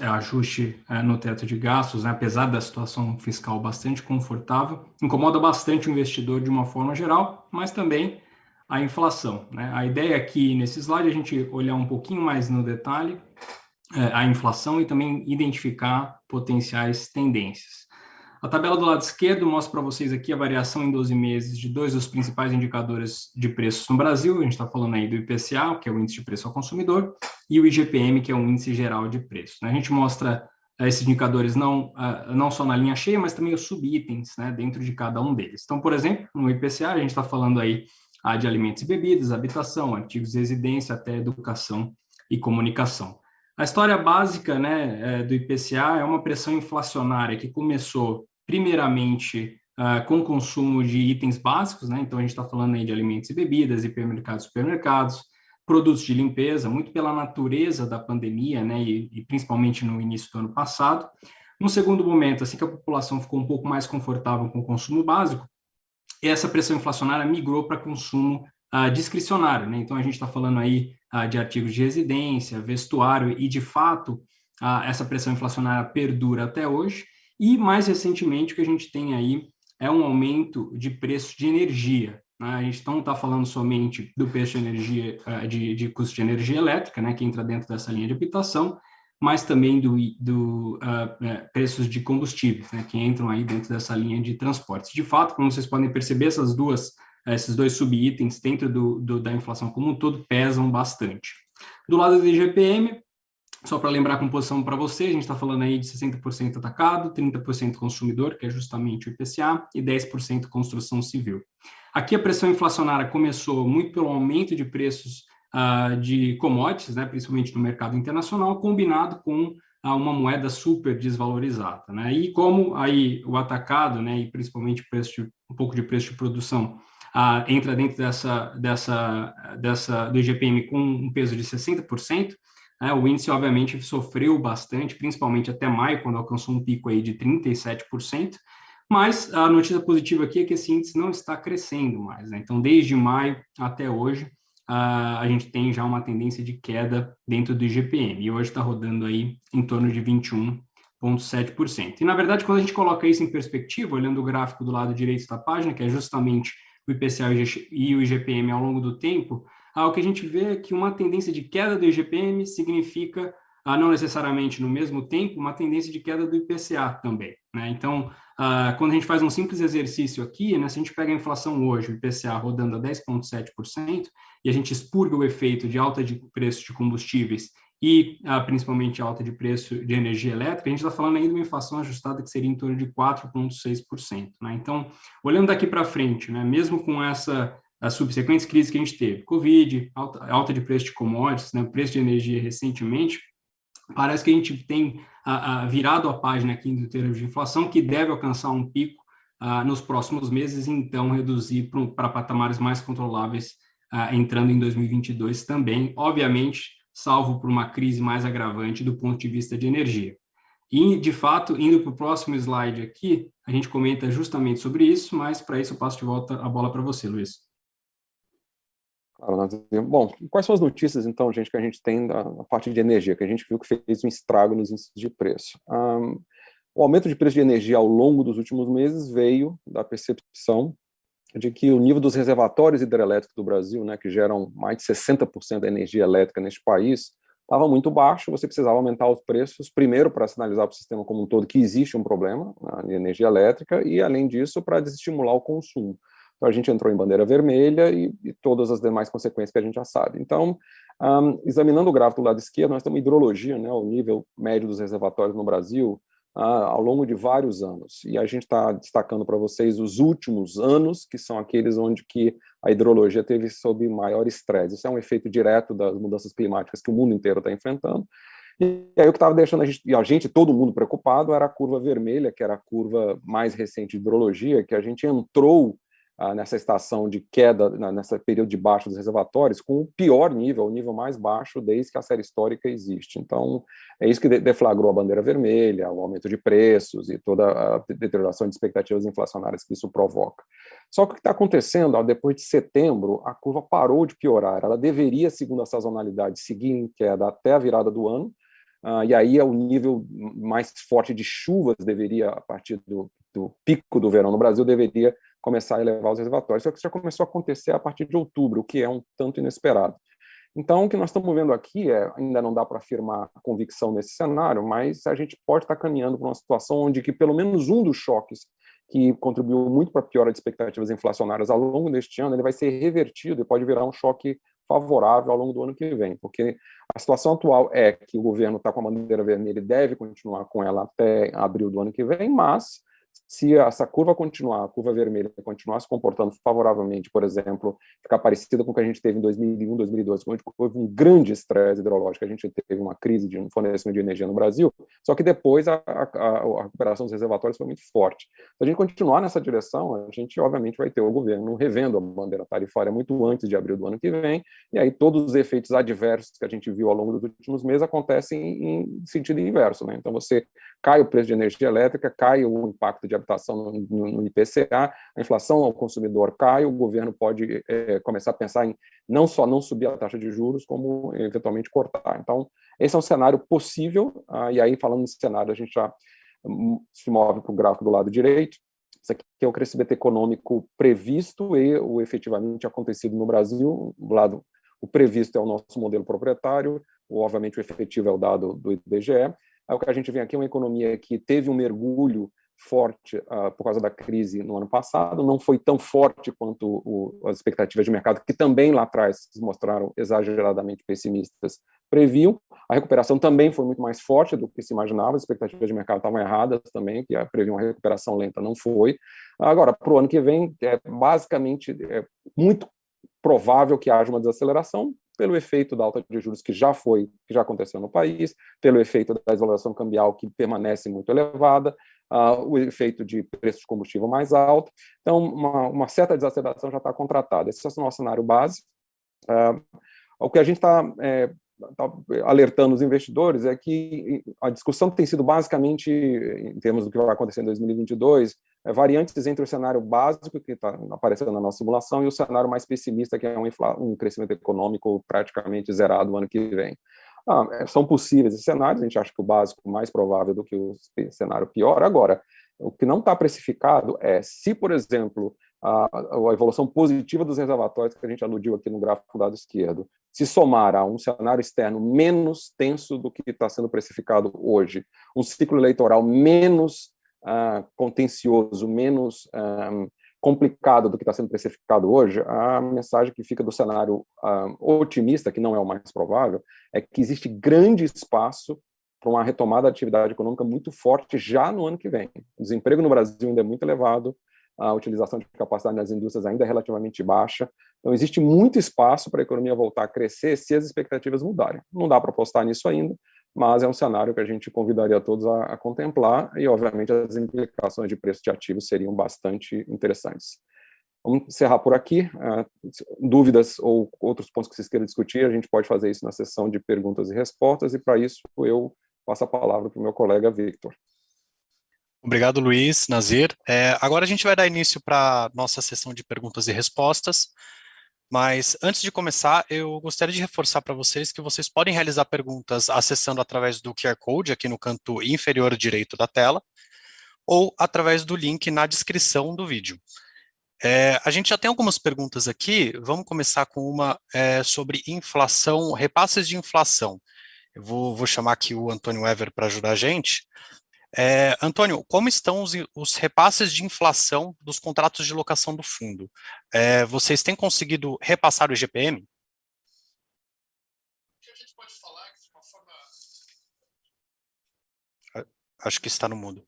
ajuste no teto de gastos, né, apesar da situação fiscal bastante confortável, incomoda bastante o investidor de uma forma geral, mas também a inflação, né? A ideia aqui nesse slide é a gente olhar um pouquinho mais no detalhe a inflação e também identificar potenciais tendências. A tabela do lado esquerdo mostra para vocês aqui a variação em 12 meses de dois dos principais indicadores de preços no Brasil. A gente está falando aí do IPCA, que é o Índice de Preço ao Consumidor, e o IGPM, que é o Índice Geral de Preços. A gente mostra esses indicadores não só na linha cheia, mas também os subitens, né, dentro de cada um deles. Então, por exemplo, no IPCA, a gente está falando aí de alimentos e bebidas, habitação, artigos de residência, até educação e comunicação. A história básica, né, do IPCA é uma pressão inflacionária que começou primeiramente com o consumo de itens básicos, né? Então a gente está falando aí de alimentos e bebidas, hipermercados, supermercados, produtos de limpeza, muito pela natureza da pandemia, né? E principalmente no início do ano passado. No segundo momento, assim que a população ficou um pouco mais confortável com o consumo básico, essa pressão inflacionária migrou para consumo discricionário, né? Então a gente está falando aí de artigos de residência, vestuário, e de fato essa pressão inflacionária perdura até hoje. E, mais recentemente, o que a gente tem aí é um aumento de preço de energia, né? A gente não está falando somente do preço de energia, de custo de energia elétrica, né, que entra dentro dessa linha de habitação, mas também do preços de combustíveis, né, que entram aí dentro dessa linha de transportes. De fato, como vocês podem perceber, esses dois subitens dentro da inflação como um todo pesam bastante. Do lado do IGPM, só para lembrar a composição para você, a gente está falando aí de 60% atacado, 30% consumidor, que é justamente o IPCA, e 10% construção civil. Aqui a pressão inflacionária começou muito pelo aumento de preços de commodities, né, principalmente no mercado internacional, combinado com uma moeda super desvalorizada, né? E como aí o atacado, né, e principalmente um pouco de preço de produção, entra dentro do IGPM com um peso de 60%, o índice, obviamente, sofreu bastante, principalmente até maio, quando alcançou um pico aí de 37%, mas a notícia positiva aqui é que esse índice não está crescendo mais, né? Então, desde maio até hoje, a gente tem já uma tendência de queda dentro do IGPM, e hoje está rodando aí em torno de 21,7%. E, na verdade, quando a gente coloca isso em perspectiva, olhando o gráfico do lado direito da página, que é justamente o IPCA e o IGPM ao longo do tempo, o que a gente vê é que uma tendência de queda do IGPM significa não necessariamente no mesmo tempo, uma tendência de queda do IPCA também, né? Então, quando a gente faz um simples exercício aqui, né, se a gente pega a inflação hoje, o IPCA rodando a 10,7%, e a gente expurga o efeito de alta de preço de combustíveis e principalmente alta de preço de energia elétrica, a gente está falando ainda de uma inflação ajustada que seria em torno de 4,6%, né? Então, olhando daqui para frente, né, mesmo com as subsequentes crises que a gente teve, Covid, alta de preço de commodities, né, preço de energia recentemente, parece que a gente tem virado a página aqui em termos de inflação, que deve alcançar um pico nos próximos meses e então reduzir para patamares mais controláveis entrando em 2022 também, obviamente, salvo por uma crise mais agravante do ponto de vista de energia. E, de fato, indo para o próximo slide aqui, a gente comenta justamente sobre isso, mas para isso eu passo de volta a bola para você, Luiz. Bom, quais são as notícias, então, gente, que a gente tem da parte de energia, que a gente viu que fez um estrago nos índices de preço? O aumento de preço de energia ao longo dos últimos meses veio da percepção de que o nível dos reservatórios hidrelétricos do Brasil, né, que geram mais de 60% da energia elétrica neste país, estava muito baixo, você precisava aumentar os preços, primeiro para sinalizar para o sistema como um todo que existe um problema na energia elétrica e, além disso, para desestimular o consumo. Então, a gente entrou em bandeira vermelha e todas as demais consequências que a gente já sabe. Então, examinando o gráfico do lado esquerdo, nós temos hidrologia, né, o nível médio dos reservatórios no Brasil, ao longo de vários anos. E a gente está destacando para vocês os últimos anos, que são aqueles onde que a hidrologia teve sob maior estresse. Isso é um efeito direto das mudanças climáticas que o mundo inteiro está enfrentando. E aí o que estava deixando a gente, todo mundo preocupado, era a curva vermelha, que era a curva mais recente de hidrologia, que a gente entrou nessa estação de queda, nesse período de baixa dos reservatórios, com o pior nível, o nível mais baixo desde que a série histórica existe. Então, é isso que deflagrou a bandeira vermelha, o aumento de preços e toda a deterioração de expectativas inflacionárias que isso provoca. Só que o que está acontecendo, depois de setembro, a curva parou de piorar. Ela deveria, segundo a sazonalidade, seguir em queda até a virada do ano, e aí o nível mais forte de chuvas deveria, a partir do pico do verão no Brasil, deveria começar a elevar os reservatórios. Só que isso já começou a acontecer a partir de outubro, o que é um tanto inesperado. Então, o que nós estamos vendo aqui ainda não dá para afirmar convicção nesse cenário, mas a gente pode estar caminhando para uma situação onde que pelo menos um dos choques que contribuiu muito para a piora de expectativas inflacionárias ao longo deste ano, ele vai ser revertido e pode virar um choque favorável ao longo do ano que vem, porque a situação atual é que o governo está com a bandeira vermelha e deve continuar com ela até abril do ano que vem, mas se essa curva continuar, a curva vermelha continuar se comportando favoravelmente, por exemplo, ficar parecida com o que a gente teve em 2001, 2002, quando houve um grande estresse hidrológico, a gente teve uma crise de fornecimento de energia no Brasil, só que depois a recuperação dos reservatórios foi muito forte. Se a gente continuar nessa direção, a gente obviamente vai ter o governo revendo a bandeira tarifária muito antes de abril do ano que vem, e aí todos os efeitos adversos que a gente viu ao longo dos últimos meses acontecem em sentido inverso, né? Então você cai o preço de energia elétrica, cai o impacto de habitação no IPCA, a inflação ao consumidor cai, o governo pode começar a pensar em não só não subir a taxa de juros, como eventualmente cortar. Então, esse é um cenário possível, e aí, falando nesse cenário, a gente já se move para o gráfico do lado direito. Isso aqui é o crescimento econômico previsto e o efetivamente acontecido no Brasil. Do lado, o previsto é o nosso modelo proprietário, obviamente o efetivo é o dado do IBGE. O que a gente vê aqui é uma economia que teve um mergulho forte por causa da crise no ano passado, não foi tão forte quanto as expectativas de mercado, que também lá atrás se mostraram exageradamente pessimistas, previam. A recuperação também foi muito mais forte do que se imaginava, as expectativas de mercado estavam erradas também, que previam uma recuperação lenta, não foi. Agora, para o ano que vem, basicamente muito provável que haja uma desaceleração, pelo efeito da alta de juros que já aconteceu no país, pelo efeito da desvalorização cambial que permanece muito elevada, o efeito de preço de combustível mais alto. Então, uma certa desaceleração já está contratada. Esse é o nosso cenário base. O que a gente está alertando os investidores é que a discussão tem sido basicamente, em termos do que vai acontecer em 2022, variantes entre o cenário básico, que está aparecendo na nossa simulação, e o cenário mais pessimista, que é um crescimento econômico praticamente zerado no ano que vem. São possíveis esses cenários, a gente acha que o básico mais provável do que o cenário pior. Agora, o que não está precificado é se, por exemplo, a evolução positiva dos reservatórios que a gente aludiu aqui no gráfico do lado esquerdo, se somar a um cenário externo menos tenso do que está sendo precificado hoje, um ciclo eleitoral menos contencioso, menos complicado do que está sendo precificado hoje, a mensagem que fica do cenário otimista, que não é o mais provável, é que existe grande espaço para uma retomada da atividade econômica muito forte já no ano que vem. O desemprego no Brasil ainda é muito elevado, a utilização de capacidade nas indústrias ainda é relativamente baixa, então existe muito espaço para a economia voltar a crescer se as expectativas mudarem. Não dá para apostar nisso ainda, mas é um cenário que a gente convidaria todos a contemplar e, obviamente, as implicações de preço de ativos seriam bastante interessantes. Vamos encerrar por aqui. Dúvidas ou outros pontos que vocês queiram discutir, a gente pode fazer isso na sessão de perguntas e respostas, e para isso eu passo a palavra para o meu colega Victor. Obrigado, Luiz, Nazir. Agora a gente vai dar início para a nossa sessão de perguntas e respostas, mas antes de começar, eu gostaria de reforçar para vocês que vocês podem realizar perguntas acessando através do QR Code aqui no canto inferior direito da tela, ou através do link na descrição do vídeo. A gente já tem algumas perguntas aqui, vamos começar com uma sobre inflação, repasses de inflação. Eu vou chamar aqui o Antônio Ever para ajudar a gente. Antônio, como estão os repasses de inflação dos contratos de locação do fundo? Vocês têm conseguido repassar o IGPM? O que a gente pode falar de uma forma... Acho que está no mudo.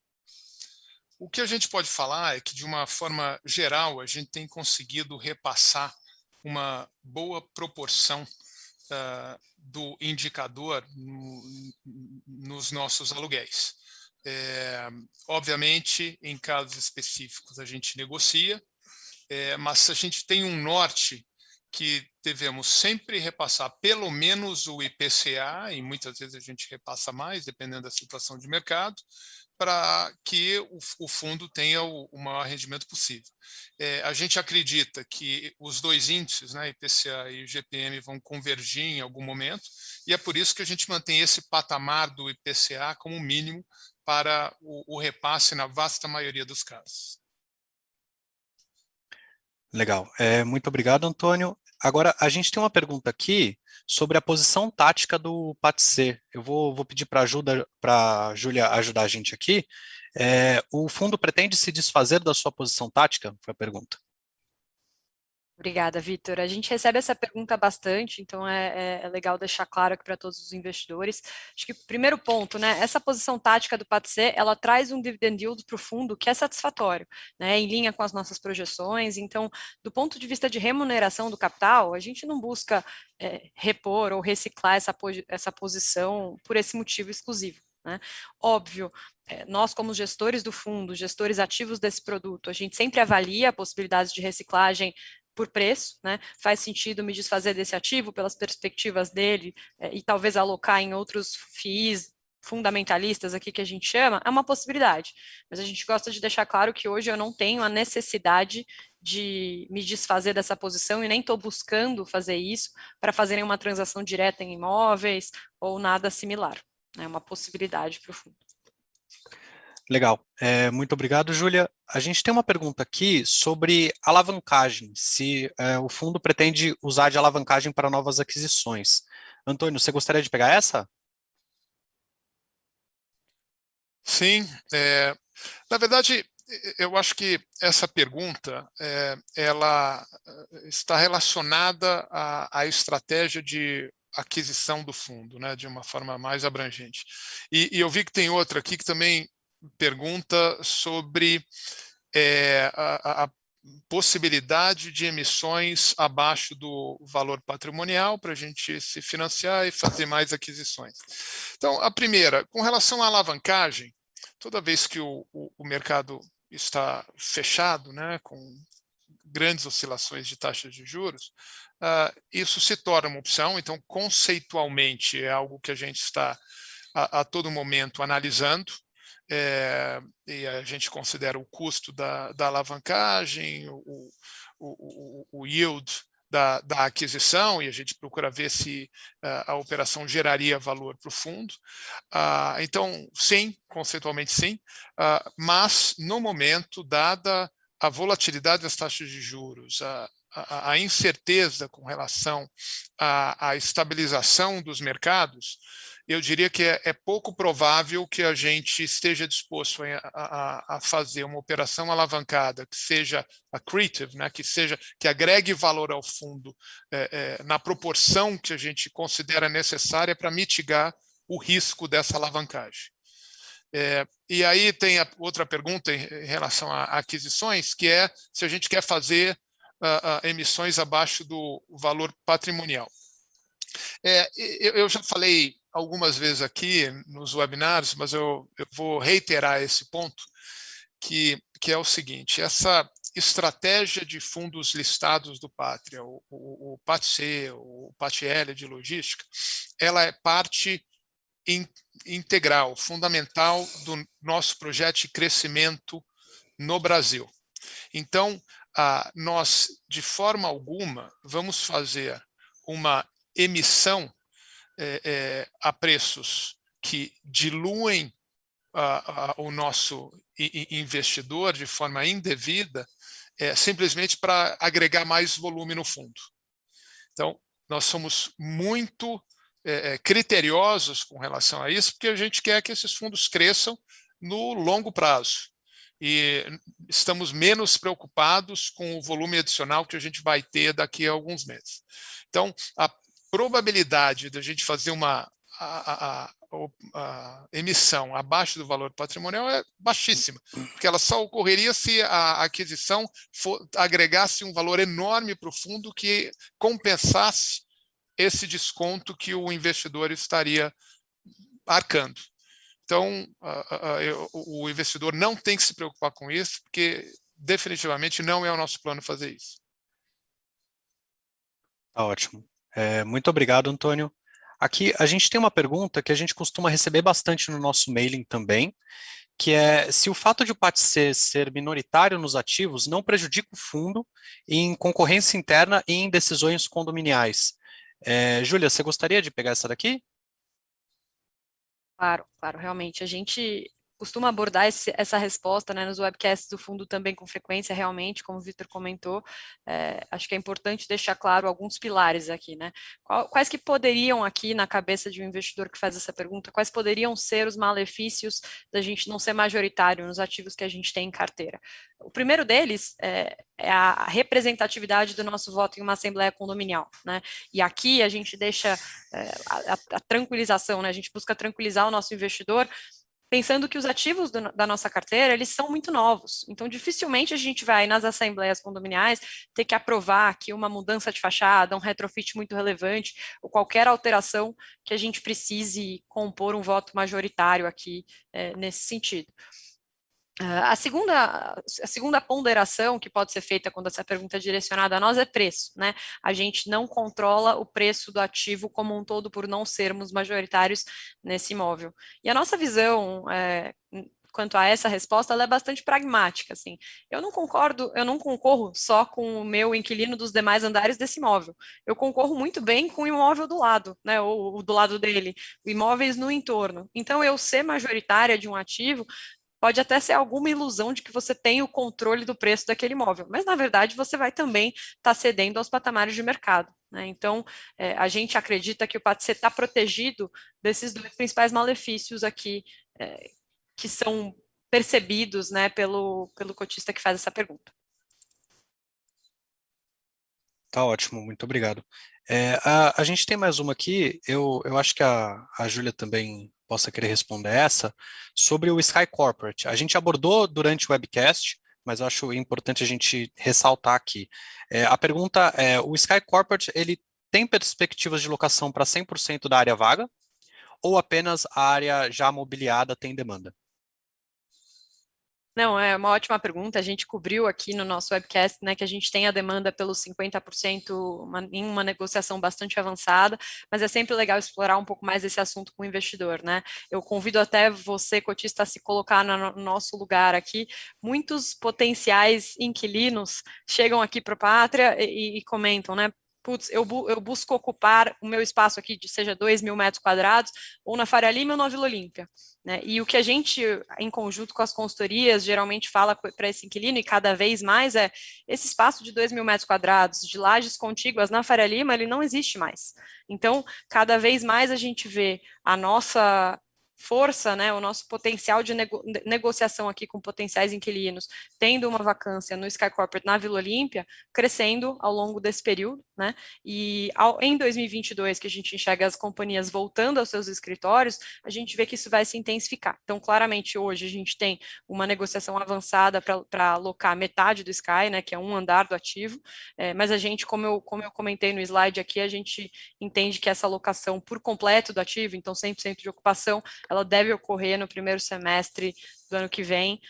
O que a gente pode falar é que, de uma forma geral, a gente tem conseguido repassar uma boa proporção do indicador nos nossos aluguéis. Obviamente, em casos específicos, a gente negocia, mas a gente tem um norte que devemos sempre repassar pelo menos o IPCA, e muitas vezes a gente repassa mais, dependendo da situação de mercado, para que o fundo tenha o maior rendimento possível. A gente acredita que os dois índices, né, IPCA e o IGPM, vão convergir em algum momento, e é por isso que a gente mantém esse patamar do IPCA como mínimo para o repasse na vasta maioria dos casos. Legal. Muito obrigado, Antônio. Agora, a gente tem uma pergunta aqui sobre a posição tática do PATC. Eu vou pedir para a Júlia ajudar a gente aqui. O fundo pretende se desfazer da sua posição tática? Foi a pergunta. Obrigada, Vitor. A gente recebe essa pergunta bastante, então é legal deixar claro aqui para todos os investidores. Acho que o primeiro ponto, né, essa posição tática do PATC, ela traz um dividend yield para o fundo que é satisfatório, né, em linha com as nossas projeções. Então, do ponto de vista de remuneração do capital, a gente não busca repor ou reciclar essa posição por esse motivo exclusivo, né? Óbvio, nós como gestores do fundo, gestores ativos desse produto, a gente sempre avalia possibilidades de reciclagem por preço, né? Faz sentido me desfazer desse ativo pelas perspectivas dele e talvez alocar em outros FIIs fundamentalistas aqui que a gente chama, é uma possibilidade. Mas a gente gosta de deixar claro que hoje eu não tenho a necessidade de me desfazer dessa posição e nem estou buscando fazer isso para fazer uma transação direta em imóveis ou nada similar. É uma possibilidade para o fundo. Legal. Muito obrigado, Júlia. A gente tem uma pergunta aqui sobre alavancagem, se o fundo pretende usar de alavancagem para novas aquisições. Antônio, você gostaria de pegar essa? Sim. Na verdade, eu acho que essa pergunta ela está relacionada à estratégia de aquisição do fundo, né, de uma forma mais abrangente. E eu vi que tem outra aqui que também pergunta sobre a possibilidade de emissões abaixo do valor patrimonial para a gente se financiar e fazer mais aquisições. Então, a primeira, com relação à alavancagem, toda vez que o mercado está fechado, né, com grandes oscilações de taxas de juros, isso se torna uma opção. Então, conceitualmente, é algo que a gente está a todo momento analisando, e a gente considera o custo da alavancagem, o yield da aquisição, e a gente procura ver se a operação geraria valor para o fundo. Então, sim, conceitualmente sim, mas no momento, dada a volatilidade das taxas de juros, a incerteza com relação à estabilização dos mercados, eu diria que é pouco provável que a gente esteja disposto a fazer uma operação alavancada que seja accretive, né, que agregue valor ao fundo na proporção que a gente considera necessária para mitigar o risco dessa alavancagem. E aí tem a outra pergunta em relação a aquisições, que é se a gente quer fazer emissões abaixo do valor patrimonial. Eu já falei algumas vezes aqui nos webinars, mas eu vou reiterar esse ponto, que é o seguinte: essa estratégia de fundos listados do Pátria, o PATC, o PATL de logística, ela é parte integral, fundamental do nosso projeto de crescimento no Brasil. Então, nós, de forma alguma, vamos fazer uma emissão a preços que diluem o nosso investidor de forma indevida, simplesmente para agregar mais volume no fundo. Então, nós somos muito criteriosos com relação a isso, porque a gente quer que esses fundos cresçam no longo prazo. E estamos menos preocupados com o volume adicional que a gente vai ter daqui a alguns meses. Então, a probabilidade de a gente fazer uma emissão abaixo do valor patrimonial é baixíssima, porque ela só ocorreria se a aquisição agregasse um valor enorme para o fundo que compensasse esse desconto que o investidor estaria arcando. Então, o investidor não tem que se preocupar com isso, porque definitivamente não é o nosso plano fazer isso. Tá ótimo. Muito obrigado, Antônio. Aqui a gente tem uma pergunta que a gente costuma receber bastante no nosso mailing também, que é se o fato de o PATC ser minoritário nos ativos não prejudica o fundo em concorrência interna e em decisões condominiais. Júlia, você gostaria de pegar essa daqui? Claro, realmente. A gente costuma abordar essa resposta, né, nos webcasts do fundo também com frequência, realmente, como o Vitor comentou. Acho que é importante deixar claro alguns pilares aqui, né? Quais que poderiam aqui, na cabeça de um investidor que faz essa pergunta, quais poderiam ser os malefícios da gente não ser majoritário nos ativos que a gente tem em carteira? O primeiro deles é a representatividade do nosso voto em uma assembleia condominial, né? E aqui a gente deixa a tranquilização, né? A gente busca tranquilizar o nosso investidor, pensando que os ativos da nossa carteira, eles são muito novos. Então, dificilmente a gente vai, nas assembleias condominiais, ter que aprovar aqui uma mudança de fachada, um retrofit muito relevante, ou qualquer alteração que a gente precise compor um voto majoritário aqui nesse sentido. A segunda ponderação que pode ser feita quando essa pergunta é direcionada a nós é preço, né? A gente não controla o preço do ativo como um todo por não sermos majoritários nesse imóvel. E a nossa visão quanto a essa resposta, ela é bastante pragmática, assim. Eu não concorro só com o meu inquilino dos demais andares desse imóvel. Eu concorro muito bem com o imóvel do lado, né, ou do lado dele, imóveis no entorno. Então, eu ser majoritária de um ativo pode até ser alguma ilusão de que você tem o controle do preço daquele imóvel, mas na verdade você vai também estar cedendo aos patamares de mercado, né? Então, a gente acredita que o PATC está protegido desses dois principais malefícios aqui, que são percebidos, né, pelo cotista que faz essa pergunta. Tá ótimo, muito obrigado. A gente tem mais uma aqui, eu acho que a Júlia também possa querer responder essa, sobre o Sky Corporate. A gente abordou durante o webcast, mas eu acho importante a gente ressaltar aqui. A pergunta é, o Sky Corporate, ele tem perspectivas de locação para 100% da área vaga, ou apenas a área já mobiliada tem demanda? Não, é uma ótima pergunta. A gente cobriu aqui no nosso webcast, né, que a gente tem a demanda pelos 50% em uma negociação bastante avançada, mas é sempre legal explorar um pouco mais esse assunto com o investidor, né? Eu convido até você, cotista, a se colocar no nosso lugar aqui. Muitos potenciais inquilinos chegam aqui para a Pátria e comentam, né? putz, eu busco ocupar o meu espaço aqui, seja 2.000 metros quadrados, ou na Faria Lima ou na Vila Olímpia, né? E o que a gente, em conjunto com as consultorias, geralmente fala para esse inquilino, e cada vez mais, esse espaço de 2.000 metros quadrados, de lajes contíguas na Faria Lima, ele não existe mais. Então, cada vez mais a gente vê a nossa força, né, o nosso potencial de negociação aqui com potenciais inquilinos, tendo uma vacância no Sky Corporate na Vila Olímpia, crescendo ao longo desse período, né, e em 2022, que a gente enxerga as companhias voltando aos seus escritórios, a gente vê que isso vai se intensificar. Então, claramente, hoje a gente tem uma negociação avançada para alocar metade do Sky, né, que é um andar do ativo, mas a gente, como eu comentei no slide aqui, a gente entende que essa alocação por completo do ativo, então 100% de ocupação, ela deve ocorrer no primeiro semestre do ano que vem,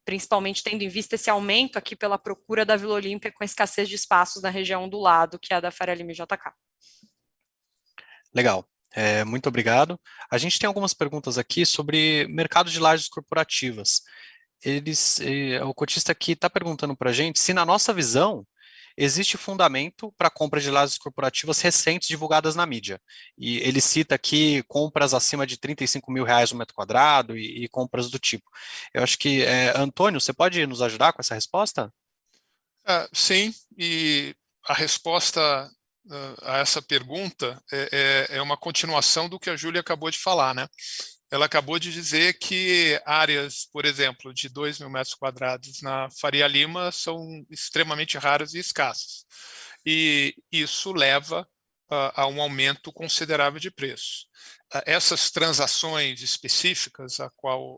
principalmente tendo em vista esse aumento aqui pela procura da Vila Olímpia com a escassez de espaços na região do lado, que é a da Faria Lima e JK. Legal, muito obrigado. A gente tem algumas perguntas aqui sobre mercado de lajes corporativas. O cotista aqui está perguntando para a gente se, na nossa visão, existe fundamento para a compra de lajes corporativas recentes divulgadas na mídia. E ele cita aqui compras acima de R$35 mil no metro quadrado e compras do tipo. Eu acho que, Antônio, você pode nos ajudar com essa resposta? Sim, e a resposta a essa pergunta é uma continuação do que a Júlia acabou de falar, né? Ela acabou de dizer que áreas, por exemplo, de 2.000 metros quadrados na Faria Lima são extremamente raras e escassas. E isso leva a um aumento considerável de preço. Essas transações específicas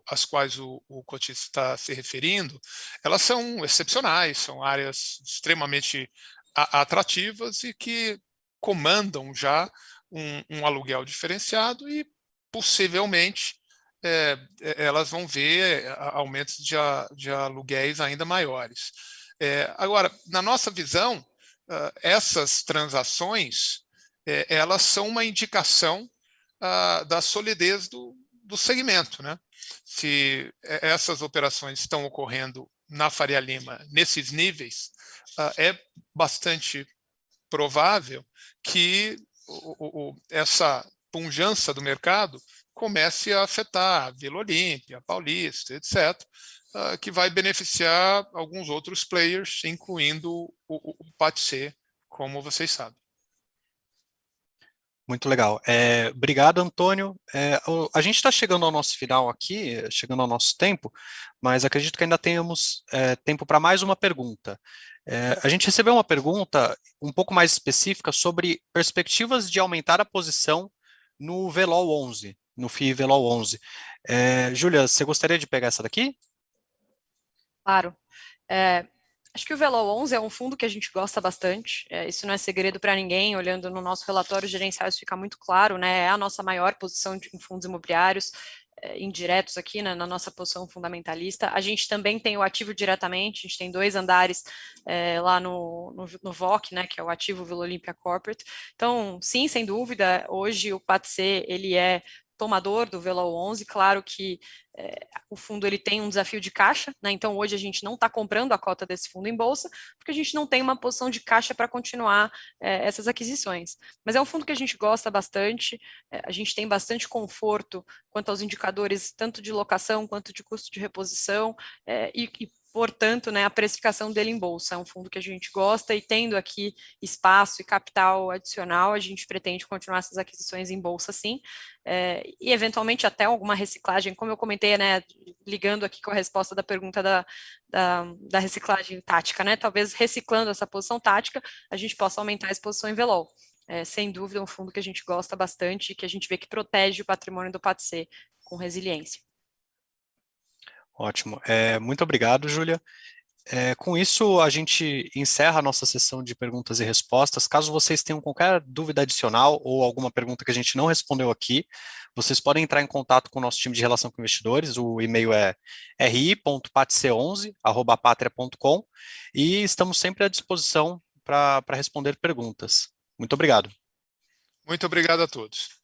às quais o cotista está se referindo, elas são excepcionais, são áreas extremamente atrativas e que comandam já um aluguel diferenciado e possivelmente elas vão ver aumentos de aluguéis ainda maiores. Agora, na nossa visão, essas transações, elas são uma indicação da solidez do segmento, né? Se essas operações estão ocorrendo na Faria Lima nesses níveis, é bastante provável que essa pujança do mercado comece a afetar a Vila Olímpia, a Paulista, etc., que vai beneficiar alguns outros players, incluindo o PATC, como vocês sabem. Muito legal. Obrigado, Antônio. A gente está chegando ao nosso final aqui, chegando ao nosso tempo, mas acredito que ainda tenhamos tempo para mais uma pergunta. A gente recebeu uma pergunta um pouco mais específica sobre perspectivas de aumentar a posição no VLOL 11, no FII VLOL 11. Júlia, você gostaria de pegar essa daqui? Claro. Acho que o VLOL 11 é um fundo que a gente gosta bastante, isso não é segredo para ninguém, olhando no nosso relatório gerencial isso fica muito claro, né, é a nossa maior posição em fundos imobiliários, indiretos aqui, né, na nossa posição fundamentalista. A gente também tem o ativo diretamente, a gente tem 2 andares lá no VOC, né, que é o ativo Vila Olímpia Corporate. Então, sim, sem dúvida, hoje o PATC, ele é tomador do VLOL 11, claro que o fundo ele tem um desafio de caixa, né? Então hoje a gente não está comprando a cota desse fundo em bolsa, porque a gente não tem uma posição de caixa para continuar essas aquisições. Mas é um fundo que a gente gosta bastante, a gente tem bastante conforto quanto aos indicadores, tanto de locação quanto de custo de reposição, portanto, né, a precificação dele em bolsa. É um fundo que a gente gosta e tendo aqui espaço e capital adicional, a gente pretende continuar essas aquisições em bolsa, sim, e eventualmente até alguma reciclagem, como eu comentei, né, ligando aqui com a resposta da pergunta da reciclagem tática, né, talvez reciclando essa posição tática, a gente possa aumentar a exposição em VLOL. Sem dúvida, é um fundo que a gente gosta bastante e que a gente vê que protege o patrimônio do PATC com resiliência. Ótimo. Muito obrigado, Júlia. Com isso, a gente encerra a nossa sessão de perguntas e respostas. Caso vocês tenham qualquer dúvida adicional ou alguma pergunta que a gente não respondeu aqui, vocês podem entrar em contato com o nosso time de relação com investidores. O e-mail é ri.patc11@patria.com e estamos sempre à disposição para responder perguntas. Muito obrigado. Muito obrigado a todos.